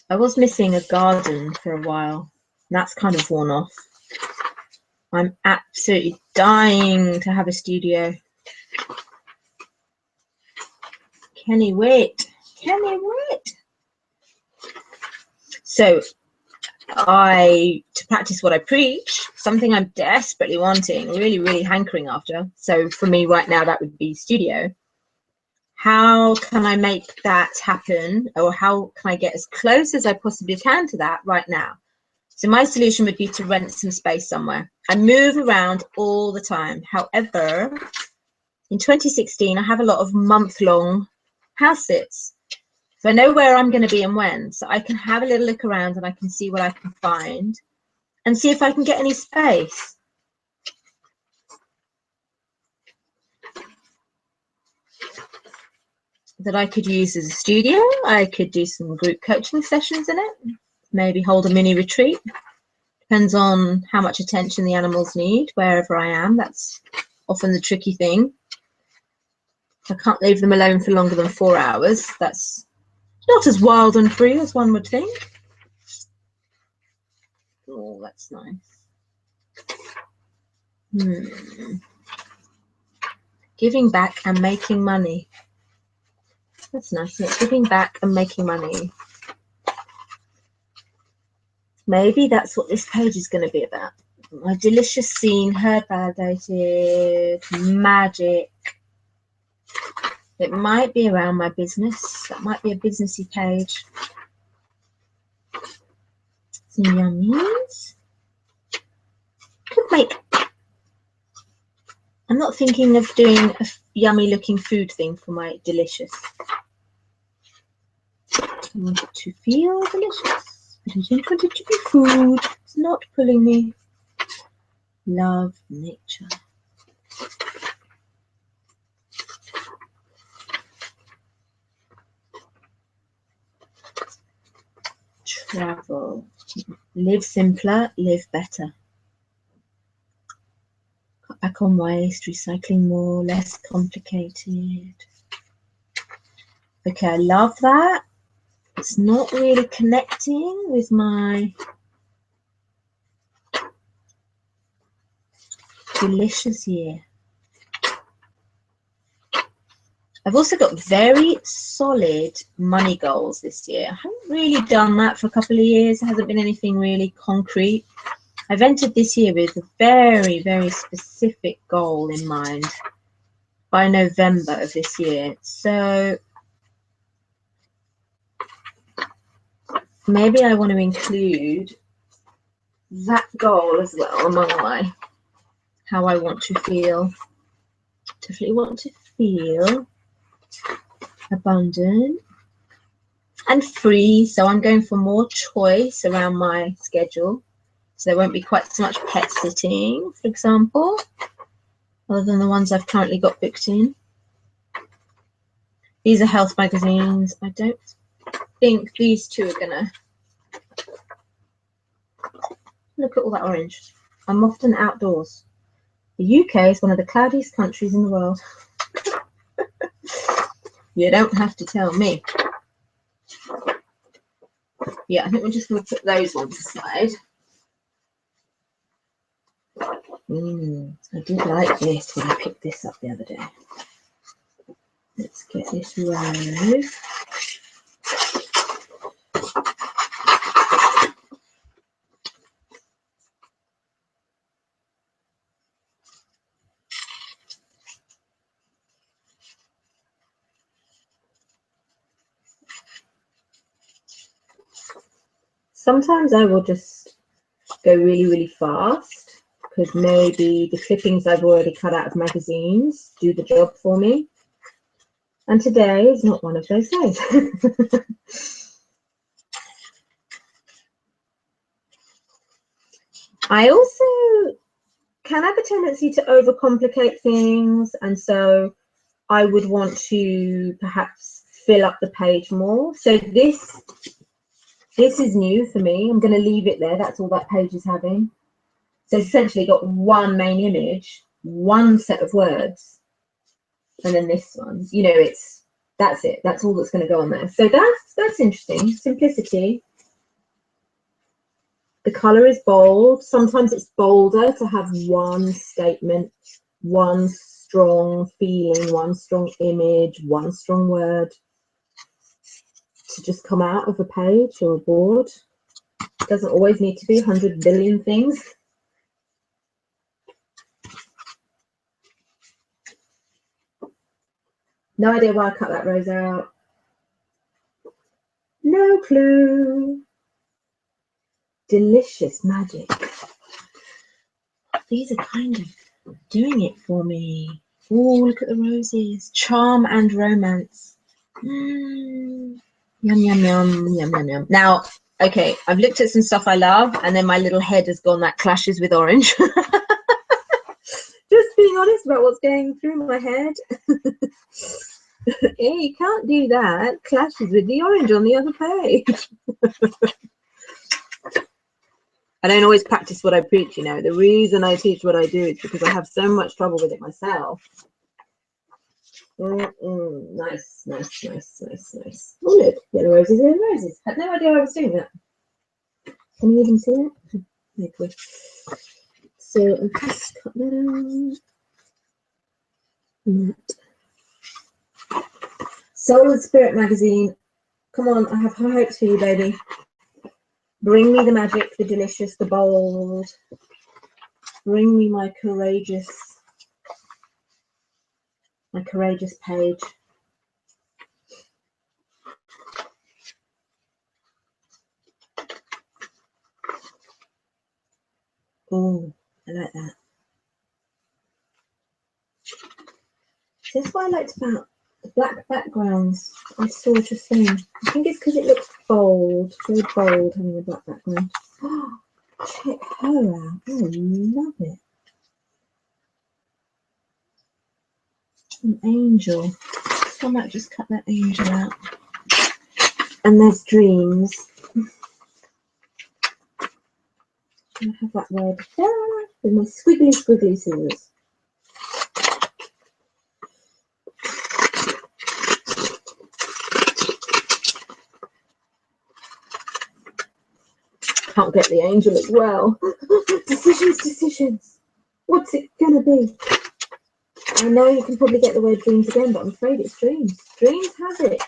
I was missing a garden for a while. That's kind of worn off. I'm absolutely dying to have a studio. Can he wait? Can he wait? So to practice what I preach, something I'm desperately wanting, really, really hankering after. So for me right now, that would be studio. How can I make that happen? Or how can I get as close as I possibly can to that right now? So my solution would be to rent some space somewhere. I move around all the time. However, in 2016, I have a lot of month-long house sits. So I know where I'm going to be and when. So I can have a little look around and I can see what I can find and see if I can get any space. That I could use as a studio. I could do some group coaching sessions in it. Maybe hold a mini retreat. Depends on how much attention the animals need, wherever I am. That's often the tricky thing. I can't leave them alone for longer than 4 hours. That's not as wild and free as one would think. Oh, that's nice. Giving back and making money. That's nice, isn't it? Giving back and making money. Maybe that's what this page is going to be about. My delicious scene, heard, validated, magic. It might be around my business. That might be a businessy page. Some yummies. Could make. I'm not thinking of doing a yummy looking food thing for my delicious. I want it to feel delicious. I don't want it to be food. It's not pulling me. Love nature. Travel. Live simpler, live better. Cut back on waste, recycling more, less complicated. Okay, I love that. It's not really connecting with my delicious year. I've also got very solid money goals this year. I haven't really done that for a couple of years. There hasn't been anything really concrete. I've entered this year with a very, very specific goal in mind by November of this year. So maybe I want to include that goal as well among my how I want to feel. Definitely want to feel abundant and free. So I'm going for more choice around my schedule. So there won't be quite so much pet sitting, for example, other than the ones I've currently got booked in. These are health magazines. I don't think these two are gonna look at all that orange. I'm often outdoors. The UK is one of the cloudiest countries in the world. You don't have to tell me. Yeah, I think we're just going to put those ones aside. I did like this when I picked this up the other day. Let's get this rose. Sometimes I will just go really, really fast because maybe the clippings I've already cut out of magazines do the job for me. And today is not one of those days. I also can have a tendency to overcomplicate things, and so I would want to perhaps fill up the page more. So this is new for me. I'm going to leave it there. That's all that page is having. So it's essentially got one main image, one set of words, and then this one. You know, that's it. That's all that's going to go on there. So that's interesting. Simplicity. The color is bold. Sometimes it's bolder to have one statement, one strong feeling, one strong image, one strong word to just come out of a page or a board. It doesn't always need to be 100 billion things. No idea why I cut that rose out. No clue. Delicious magic. These are kind of doing it for me. Oh, look at the roses. Charm and romance. Yum, yum, yum, yum, yum, yum. Now, okay, I've looked at some stuff I love, and then my little head has gone, that clashes with orange. Just being honest about what's going through my head. Yeah, you can't do that. Clashes with the orange on the other page. I don't always practice what I preach, you know. The reason I teach what I do is because I have so much trouble with it myself. Nice, nice, nice, nice, nice. Oh, look, yellow roses, yellow roses. Had no idea I was doing that. Can you even see it? Okay. So I'll just cut that out. Soul and Spirit magazine. Come on, I have high hopes for you, baby. Bring me the magic, the delicious, the bold. Bring me my courageous page. Oh, I like that. This is what I liked about the black backgrounds. I saw just saying. I think it's because it looks bold, very bold having a black background. Oh, check her out. I love it. An angel. So I might just cut that angel out. And there's dreams. I have that word there with my squiggly scissors. Can't get the angel as well. Decisions. What's it gonna be? I know you can probably get the word dreams again, but I'm afraid it's dreams. Dreams has it.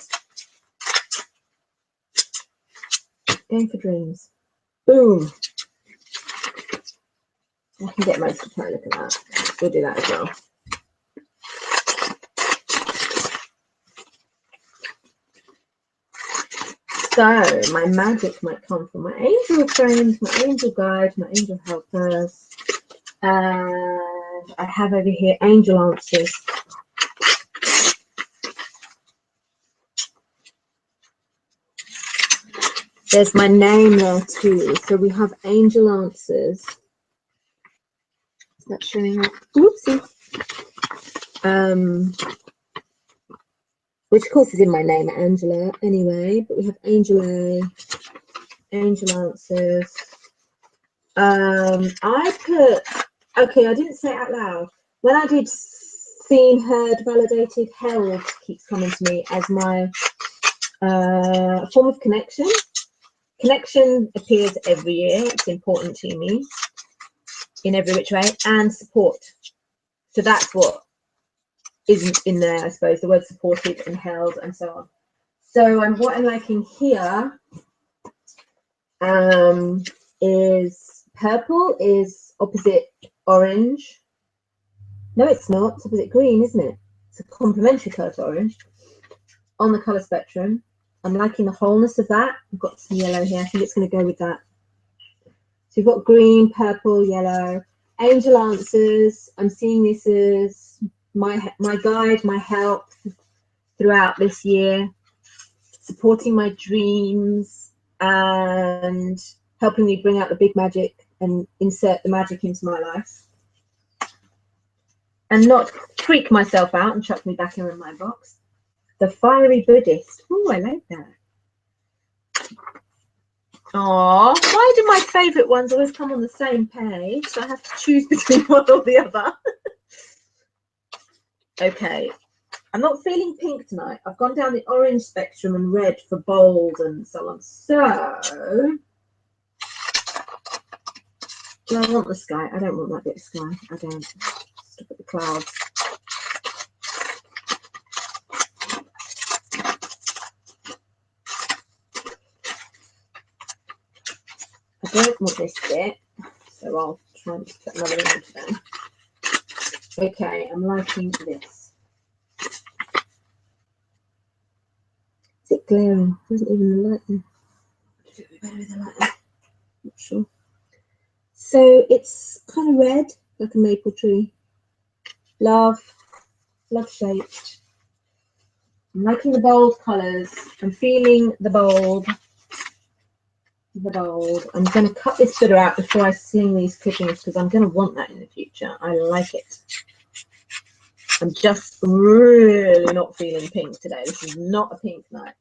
Going for dreams. Boom. I can get most of the time. Look at that. We'll do that as well. So my magic might come from my angel friends, my angel guides, my angel helpers. And I have over here angel answers. There's my name there too. So we have angel answers. Is that showing up? Whoopsie. which of course is in my name, Angela, anyway. But we have Angel A, Angel Answers. I put, okay, I didn't say it out loud. When I did Seen, Heard, Validated, Held keeps coming to me as my form of connection. Connection appears every year. It's important to me in every which way, and support. So that's what isn't in there, I suppose, the word supported and held and so on. So what I'm liking here is purple is opposite orange. No, it's not. It's opposite green, isn't it? It's a complementary colour to orange on the colour spectrum. I'm liking the wholeness of that. I've got some yellow here. I think it's going to go with that. So you've got green, purple, yellow. Angel Answers. I'm seeing this as my guide, my help throughout this year, supporting my dreams and helping me bring out the big magic and insert the magic into my life. And not freak myself out and chuck me back in my box. The Fiery Buddhist. Oh, I like that. Oh, why do my favourite ones always come on the same page? So I have to choose between one or the other. Okay, I'm not feeling pink tonight. I've gone down the orange spectrum and red for bold and so on. So, do I want the sky? I don't want that bit of sky. I don't. Let's look at the clouds. I don't want this bit, so I'll try and put another image down. Okay, I'm liking this. Is it glaring? Isn't even the light there. It would be better with the light there. Not sure. So it's kind of red, like a maple tree. Love shaped. I'm liking the bold colours. I'm feeling the bold. I'm going to cut this footer out before I sling these clippings because I'm going to want that in the future. I like it. I'm just really not feeling pink today. This is not a pink night.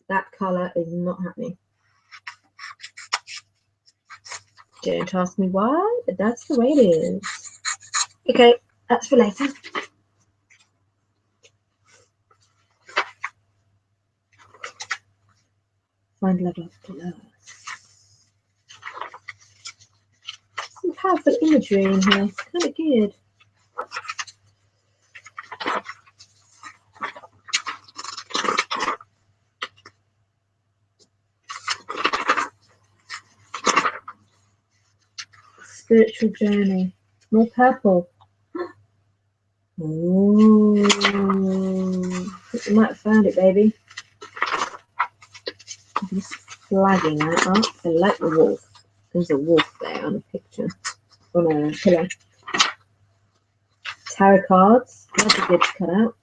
That colour is not happening. Don't ask me why, but that's the way it is. Okay, that's for later. Find love below. Some powerful imagery in here. It's kind of good. Spiritual journey. More purple. Ooh. I think you might have found it, baby. I'm just flagging that up. I like the wolf. There's a wolf there on a picture. On a pillow. Tarot cards. That's a good to cut out.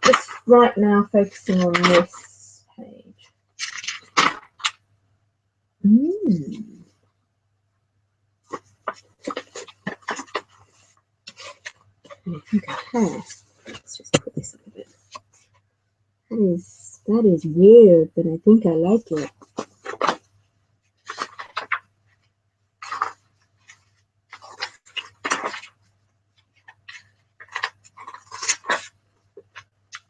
Just right now focusing on this page. I think I have. Let's just put this up a bit. That is weird, but I think I like it.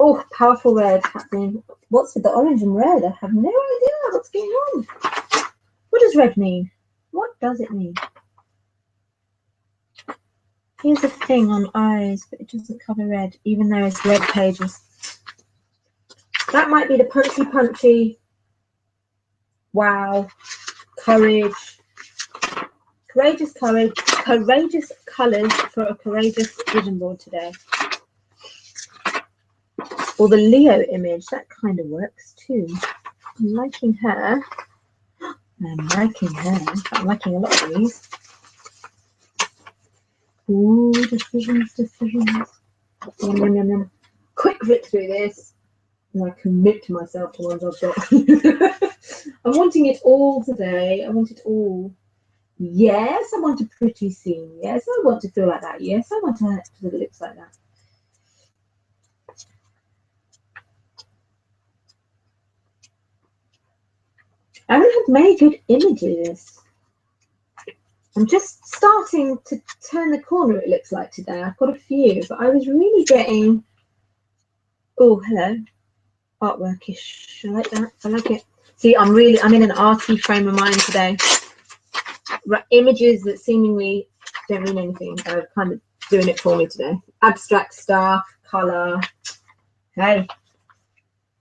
Oh, powerful red happening. What's with the orange and red? I have no idea what's going on. What does red mean? What does it mean? Here's a thing on eyes, but it doesn't cover red, even though it's red pages. That might be the punchy. Wow. Courage. Courageous colours for a courageous vision board today. Or the Leo image, that kind of works too. I'm liking her. I'm liking her. I'm liking a lot of these. Ooh, decisions. Yum, yum, yum, yum. Quick rip through this. And I commit to myself to ones I've got. I'm wanting it all today. I want it all. Yes, I want a pretty scene. Yes, I want to feel like that. Yes, I want to have the lips like that. I haven't had many good images. I'm just starting to turn the corner, it looks like, today. I've got a few, but I was really getting... Oh, hello. Artworkish. I like that. I like it. See, I'm in an arty frame of mind today. Images that seemingly don't mean anything are kind of doing it for me today. Abstract stuff, colour. Hey,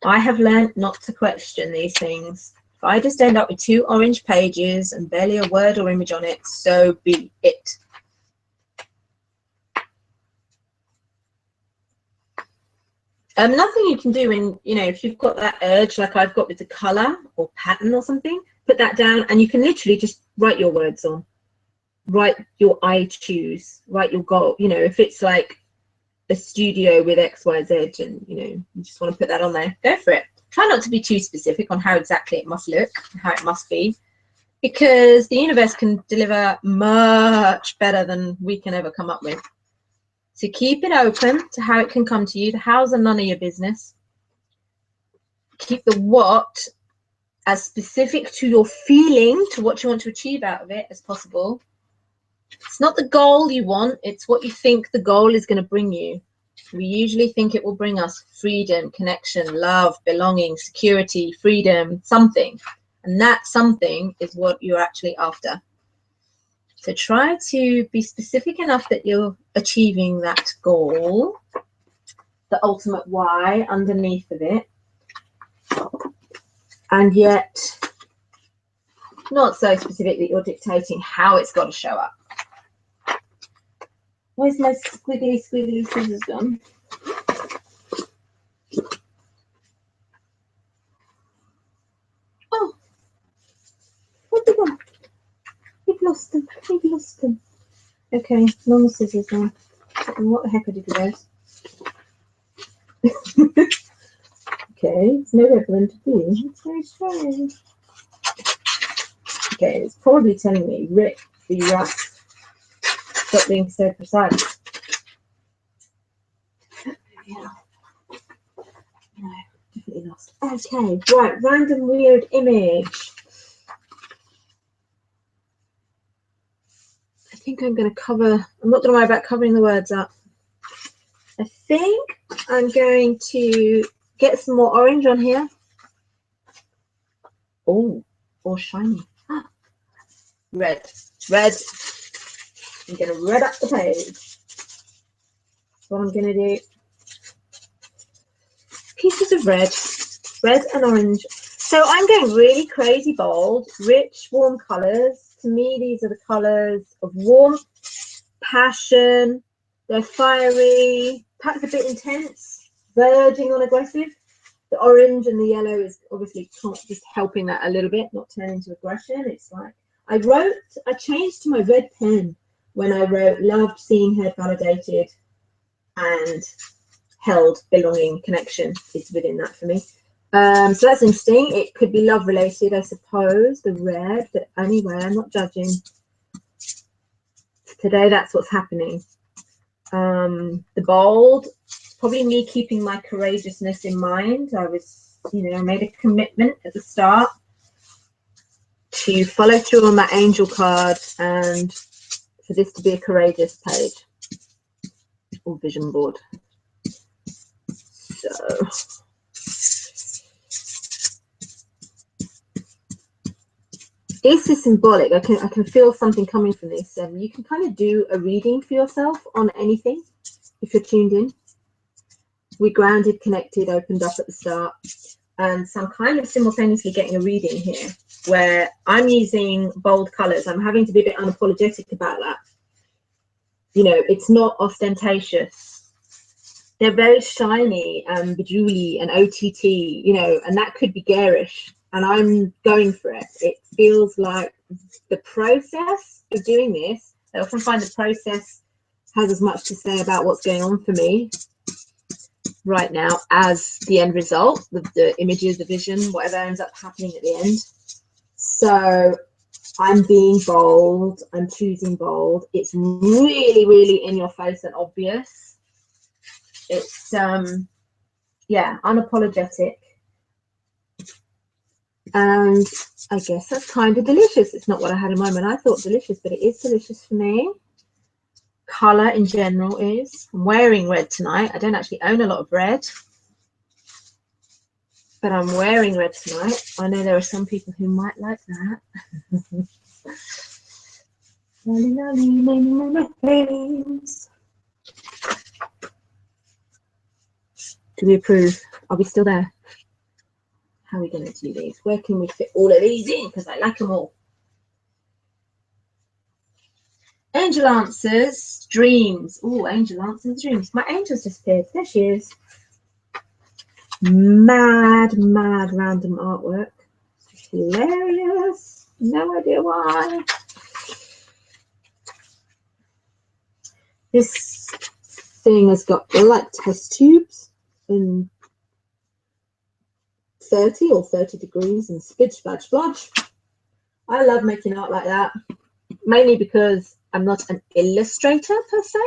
I have learned not to question these things. If I just end up with 2 orange pages and barely a word or image on it, so be it. Nothing you can do when, you know, if you've got that urge like I've got with the colour or pattern or something, put that down and you can literally just write your words on. Write your I choose, write your goal. You know, if it's like a studio with XYZ and, you know, you just want to put that on there, go for it. Try not to be too specific on how exactly it must look, how it must be, because the universe can deliver much better than we can ever come up with. So keep it open to how it can come to you. The hows are none of your business. Keep the what as specific to your feeling, to what you want to achieve out of it as possible. It's not the goal you want, it's what you think the goal is going to bring you. We usually think it will bring us freedom, connection, love, belonging, security, freedom, something. And that something is what you're actually after. So try to be specific enough that you're achieving that goal, the ultimate why underneath of it, and yet not so specific that you're dictating how it's got to show up. Where's my squiggly scissors gone? Oh, where'd they go? We've lost them. We've lost them. Okay, normal scissors now. What the heck I did with those? Okay, it's nowhere for them to be. It's very strange. Okay, it's probably telling me, Rick, be rough. Stop being so precise. Yeah. No, definitely lost. Okay, right, random weird image. I think I'm going to cover, I'm not going to worry about covering the words up. I think I'm going to get some more orange on here. Oh, or shiny. Red. Red. I'm going to red up the page. That's what I'm going to do. Pieces of red. Red and orange. So I'm going really crazy bold, rich, warm colours. To me, these are the colours of warmth, passion. They're fiery, perhaps a bit intense, verging on aggressive. The orange and the yellow is obviously just helping that a little bit, not turning to aggression. It's like, I changed to my red pen when I wrote, loved, seen, heard, validated, and held, belonging, connection is within that for me. So that's interesting. It could be love related, I suppose, the red, but anyway, I'm not judging. Today, that's what's happening. The bold, probably me keeping my courageousness in mind. I was, you know, I made a commitment at the start to follow through on my angel card and for this to be a courageous page or vision board. So this is symbolic. I can feel something coming from this. You can kind of do a reading for yourself on anything if you're tuned in. We grounded, connected, opened up at the start, and so I'm kind of simultaneously getting a reading here where I'm using bold colors. I'm having to be a bit unapologetic about that. You know, it's not ostentatious. They're very shiny and bejewelly and OTT, you know, and that could be garish. And I'm going for it. It feels like the process of doing this, I often find the process has as much to say about what's going on for me right now as the end result, the images, the vision, whatever ends up happening at the end. So I'm being bold. I'm choosing bold. It's really, really in your face and obvious. It's yeah, unapologetic. And I guess that's kind of delicious. It's not what I had in mind when I thought delicious, but it is delicious for me. Colour in general is. I'm wearing red tonight. I don't actually own a lot of red, but I'm wearing red tonight. I know there are some people who might like that. Do we approve? Are we still there? How are we going to do these? Where can we fit all of these in? Because I like them all. Angel answers, dreams. Oh, angel answers, dreams. My angel's disappeared. There she is. Mad random artwork. Hilarious. No idea why. This thing has got light test tubes in 30 or 30 degrees and spidge, splodge, splodge. I love making art like that, mainly because I'm not an illustrator per se.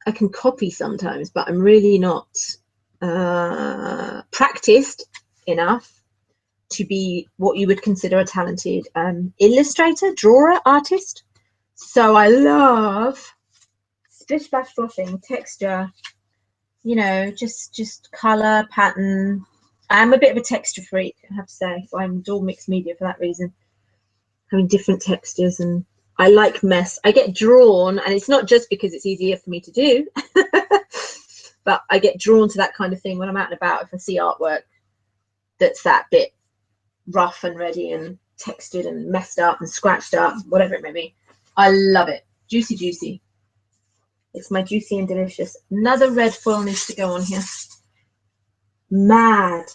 I can copy sometimes, but I'm really not practiced enough to be what you would consider a talented illustrator, drawer, artist. So I love splish splash flossing, texture, you know, just color, pattern. I'm a bit of a texture freak, I have to say. So I'm all mixed media for that reason, having different textures, and I like mess. I get drawn, and it's not just because it's easier for me to do, but I get drawn to that kind of thing when I'm out and about. If I see artwork that's that bit rough and ready and textured and messed up and scratched up, whatever it may be, I love it. Juicy, juicy. It's my juicy and delicious. Another red foil needs to go on here. Mad.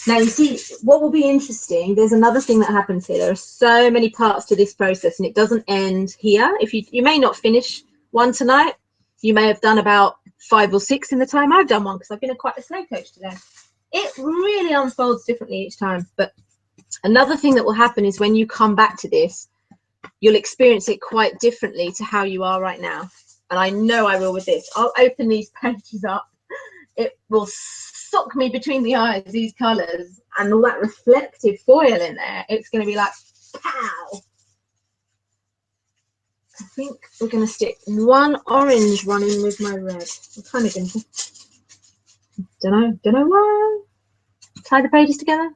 Now you see what will be interesting. There's another thing that happens here. There are so many parts to this process, and it doesn't end here. If you may not finish one tonight, you may have done about 5 or 6 in the time I've done one, because I've been quite a slow coach today. It really unfolds differently each time. But another thing that will happen is when you come back to this, you'll experience it quite differently to how you are right now. And I know I will with this. I'll open these pages up. It will suck me between the eyes, these colours, and all that reflective foil in there. It's going to be like, pow. I think we're going to stick one orange one in with my red. I'm kind of going to, don't know why. Tie the pages together.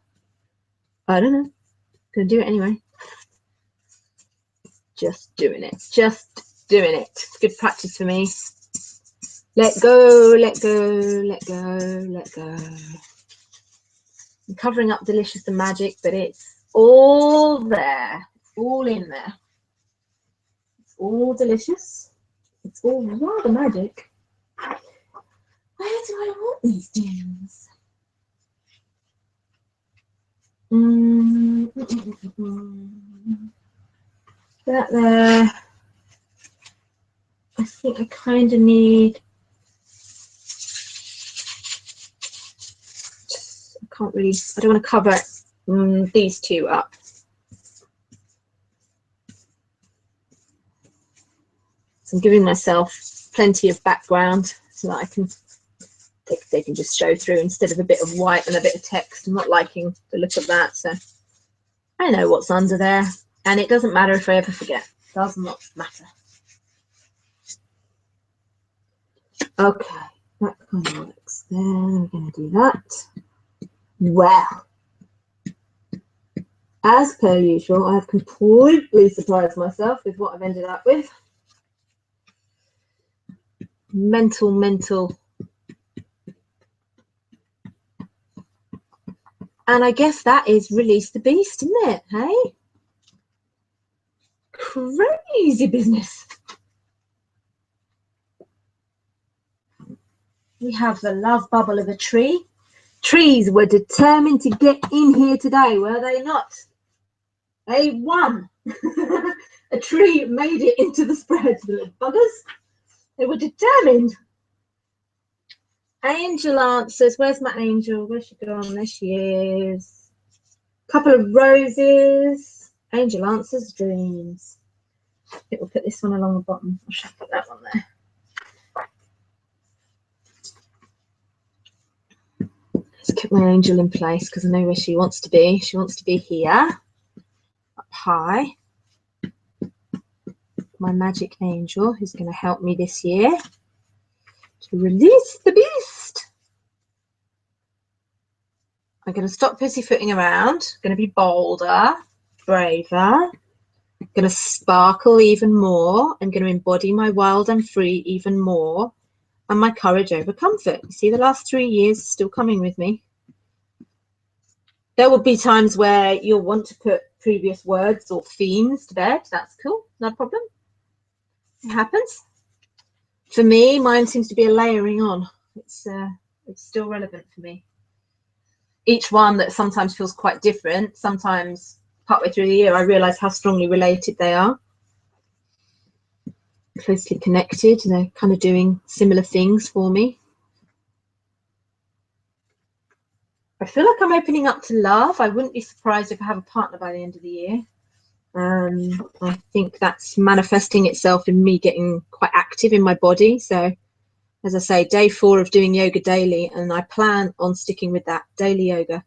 I don't know. Gonna do it anyway. Just doing it. Just doing it. It's good practice for me. Let go, let go, let go, let go. I'm covering up delicious and magic, but it's all there. It's all in there. It's all delicious. It's all rather magic. Where do I want these things? That there. I think I kind of need. Can't really, I don't want to cover these two up. So I'm giving myself plenty of background so that I can, they can just show through instead of a bit of white and a bit of text. I'm not liking the look of that, so I know what's under there, and it doesn't matter if I ever forget. It does not matter. Okay, that kind of works there. We're going to do that. Well, as per usual, I've completely surprised myself with what I've ended up with. Mental. And I guess that is Release the Beast, isn't it? Hey? Crazy business. We have the love bubble of a tree. Trees were determined to get in here today, were they not? They won. A tree made it into the spread, the little buggers. They were determined. Angel answers. Where's my angel? Where's she gone? There she is. Couple of roses. Angel answers dreams. I think we'll put this one along the bottom. I should put that one there. Let's keep my angel in place because I know where she wants to be. She wants to be here, up high. My magic angel who's going to help me this year to release the beast. I'm going to stop pussyfooting around. I'm going to be bolder, braver. I'm going to sparkle even more. I'm going to embody my wild and free even more. And my courage over comfort. You see, the last 3 years still coming with me. There will be times where you'll want to put previous words or themes to bed. That's cool, no problem. It happens. For me, mine seems to be a layering on. It's still relevant for me. Each one that sometimes feels quite different. Sometimes partway through the year, I realise how strongly related they are. Closely connected. They're kind of doing similar things for me. I feel like I'm opening up to love. I wouldn't be surprised if I have a partner by the end of the year. I think that's manifesting itself in me getting quite active in my body. So, as I say, day 4 of doing yoga daily, and I plan on sticking with that daily yoga.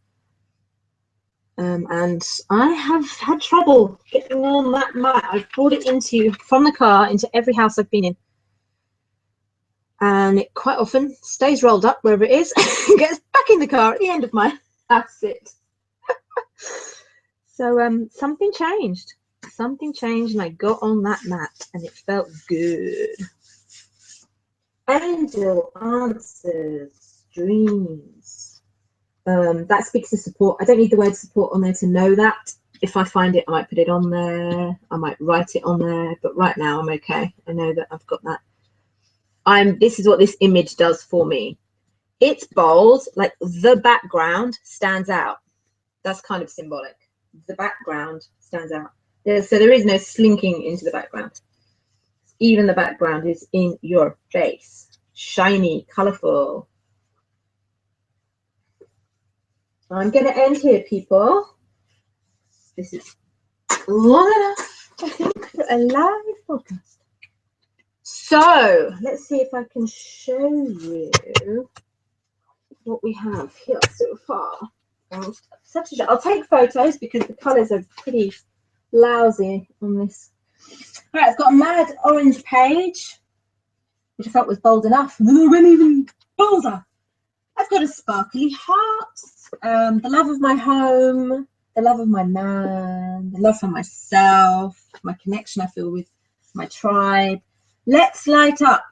And I have had trouble getting on that mat. I've brought it from the car into every house I've been in. And it quite often stays rolled up wherever it is and gets back in the car at the end of my sit. So something changed and I got on that mat and it felt good. Angel answers dreams. That speaks to support. I don't need the word support on there to know that. If I find it, I might put it on there. I might write it on there, but right now I'm okay. I know that I've got that. This is what this image does for me. It's bold, like the background stands out. That's kind of symbolic. The background stands out. So there is no slinking into the background. Even the background is in your face. Shiny, colorful. I'm going to end here, people. This is long enough, I think, for a live podcast. So let's see if I can show you what we have here so far. I'll take photos because the colours are pretty lousy on this. Right, I've got a mad orange page, which I felt was bold enough. And then even bolder. I've got a sparkly heart, the love of my home, the love of my man, the love for myself, my connection I feel with my tribe. Let's light up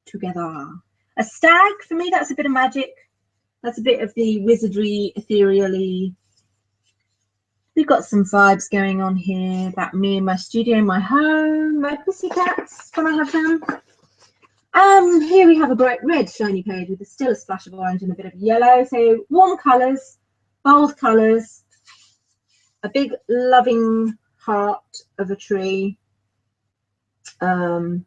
together. A stag, for me, that's a bit of magic. That's a bit of the wizardry, ethereally. We've got some vibes going on here about me and my studio, my home, my pussycats. Can I have them? Here we have a bright red shiny page with still a splash of orange and a bit of yellow. So warm colours, bold colours, a big loving heart of a tree. And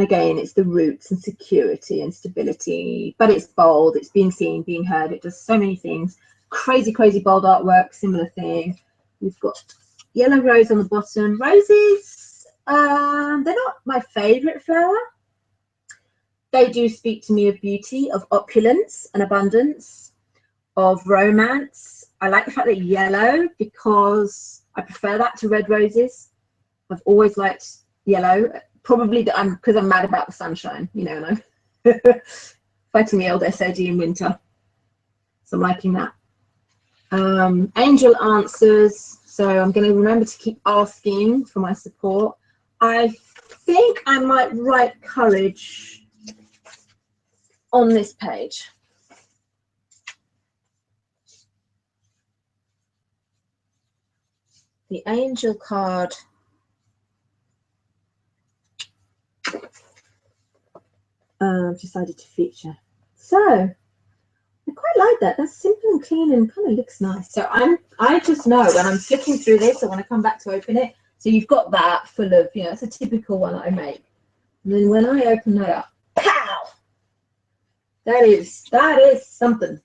again, it's the roots and security and stability, but it's bold, it's being seen, being heard. It does so many things. Crazy, crazy bold artwork, similar thing. We've got yellow rose on the bottom. Roses, they're not my favourite flower. They do speak to me of beauty, of opulence and abundance, of romance. I like the fact that yellow because I prefer that to red roses. I've always liked yellow. Probably because I'm mad about the sunshine, you know, and I'm fighting the old SOD in winter. So I'm liking that. Angel answers. So I'm going to remember to keep asking for my support. I think I might write courage on this page. The angel card. I've decided to feature. So I quite like that. That's simple and clean and kind of looks nice. So I just know when I'm flicking through this, I want to come back to open it. So you've got that full of, you know, it's a typical one that I make. And then when I open that up, pow! That is something.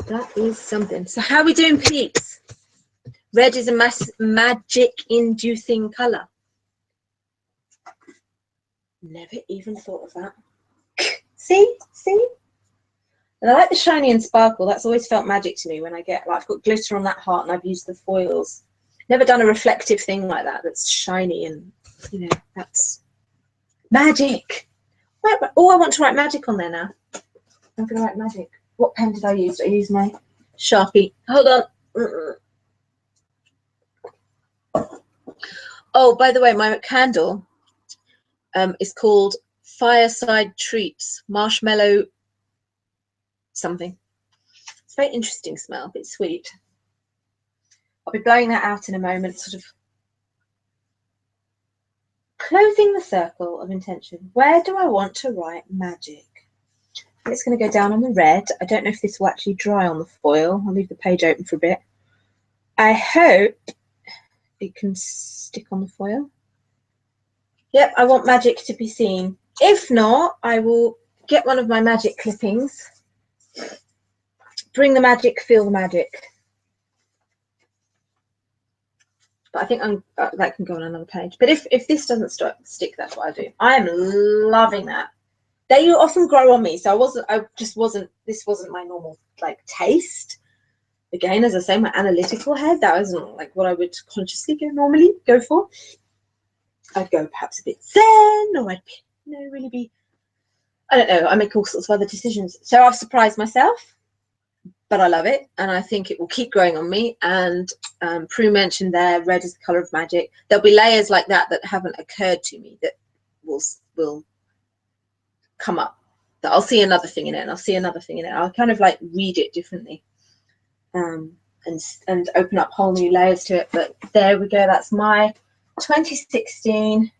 That is something. So how are we doing, peeps? Red is a magic-inducing colour. Never even thought of that. See? And I like the shiny and sparkle. That's always felt magic to me when I get, like, I've got glitter on that heart and I've used the foils. Never done a reflective thing like that that's shiny and, you know, that's magic. Oh, I want to write magic on there now. I'm going to write magic. What pen did I use? I used my Sharpie. Hold on. Oh, by the way, my candle is called Fireside Treats Marshmallow something. It's a very interesting smell, a bit sweet. I'll be blowing that out in a moment, sort of closing the circle of intention. Where do I want to write magic? It's going to go down on the red. I don't know if this will actually dry on the foil. I'll leave the page open for a bit. I hope it can stick on the foil. Yep, I want magic to be seen. If not, I will get one of my magic clippings. Bring the magic, feel the magic. But I think that can go on another page. But if this doesn't stick, that's what I do. I am loving that. They often grow on me, so this wasn't my normal like taste. Again, as I say, my analytical head, that wasn't like what I would consciously normally go for. I'd go perhaps a bit zen, or I'd really be, I don't know, I make all sorts of other decisions. So I've surprised myself, but I love it, and I think it will keep growing on me. And Prue mentioned there, red is the colour of magic. There'll be layers like that haven't occurred to me that will come up. That I'll see another thing in it, and I'll see another thing in it. I'll kind of like read it differently, and open up whole new layers to it. But there we go. That's my 2016.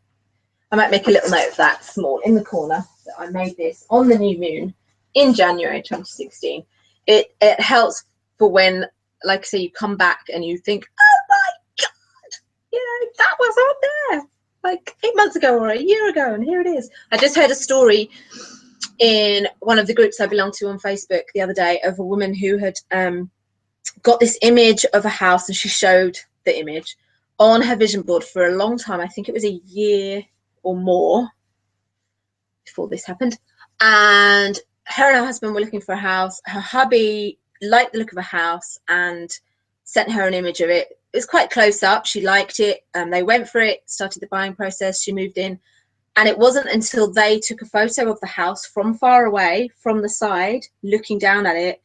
I might make a little note of that small in the corner that I made this on the new moon in January 2016. It helps for when, like I say, you come back and you think, oh my God, you know, that was on there like 8 months ago or a year ago, and here it is. I just heard a story in one of the groups I belong to on Facebook the other day of a woman who had got this image of a house, and she showed the image on her vision board for a long time. I think it was a year or more before this happened. And her and her husband were looking for a house. Her hubby liked the look of a house and sent her an image of it. It was quite close up. She liked it, and they went for it, started the buying process. She moved in, and it wasn't until they took a photo of the house from far away, from the side, looking down at it,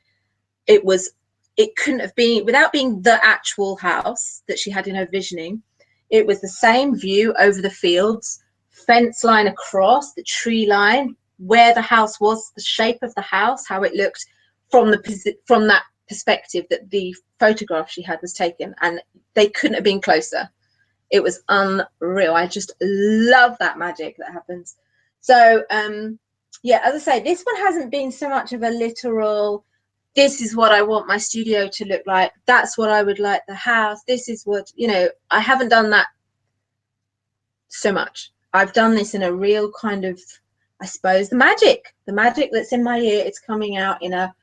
it couldn't have been, without being the actual house that she had in her visioning, it was the same view over the fields, fence line across, the tree line, where the house was, the shape of the house, how it looked from that perspective that the photograph she had was taken, and they couldn't have been closer. It was unreal. I just love that magic that happens. So yeah, as I say, this one hasn't been so much of a literal, this is what I want my studio to look like, that's what I would like the house, this is what, you know, I haven't done that so much. I've done this in a real kind of, I suppose, the magic that's in my ear, it's coming out in a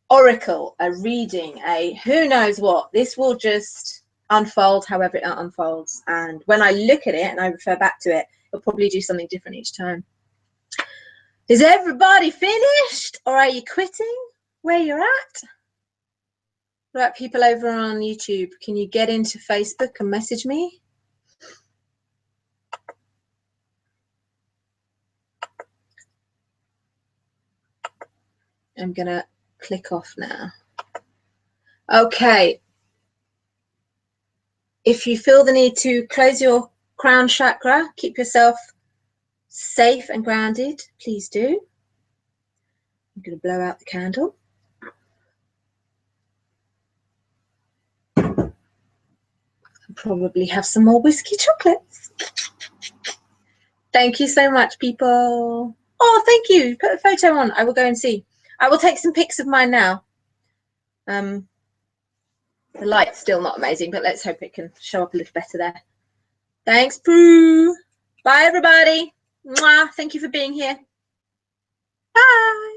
oracle, a reading, a who knows what. This will just unfold however it unfolds, and when I look at it and I refer back to it, it'll probably do something different each time. Is everybody finished, or are you quitting where you're at? What about people over on YouTube? Can you get into Facebook and message me? I'm gonna click off now. Okay. If you feel the need to close your crown chakra, keep yourself safe and grounded, please do. I'm going to blow out the candle. I'll probably have some more whiskey chocolates. Thank you so much, people. Oh, thank you. Put a photo on. I will go and see. I will take some pics of mine now. The light's still not amazing, but let's hope it can show up a little better there. Thanks, Prue. Bye, everybody. Mwah. Thank you for being here. Bye.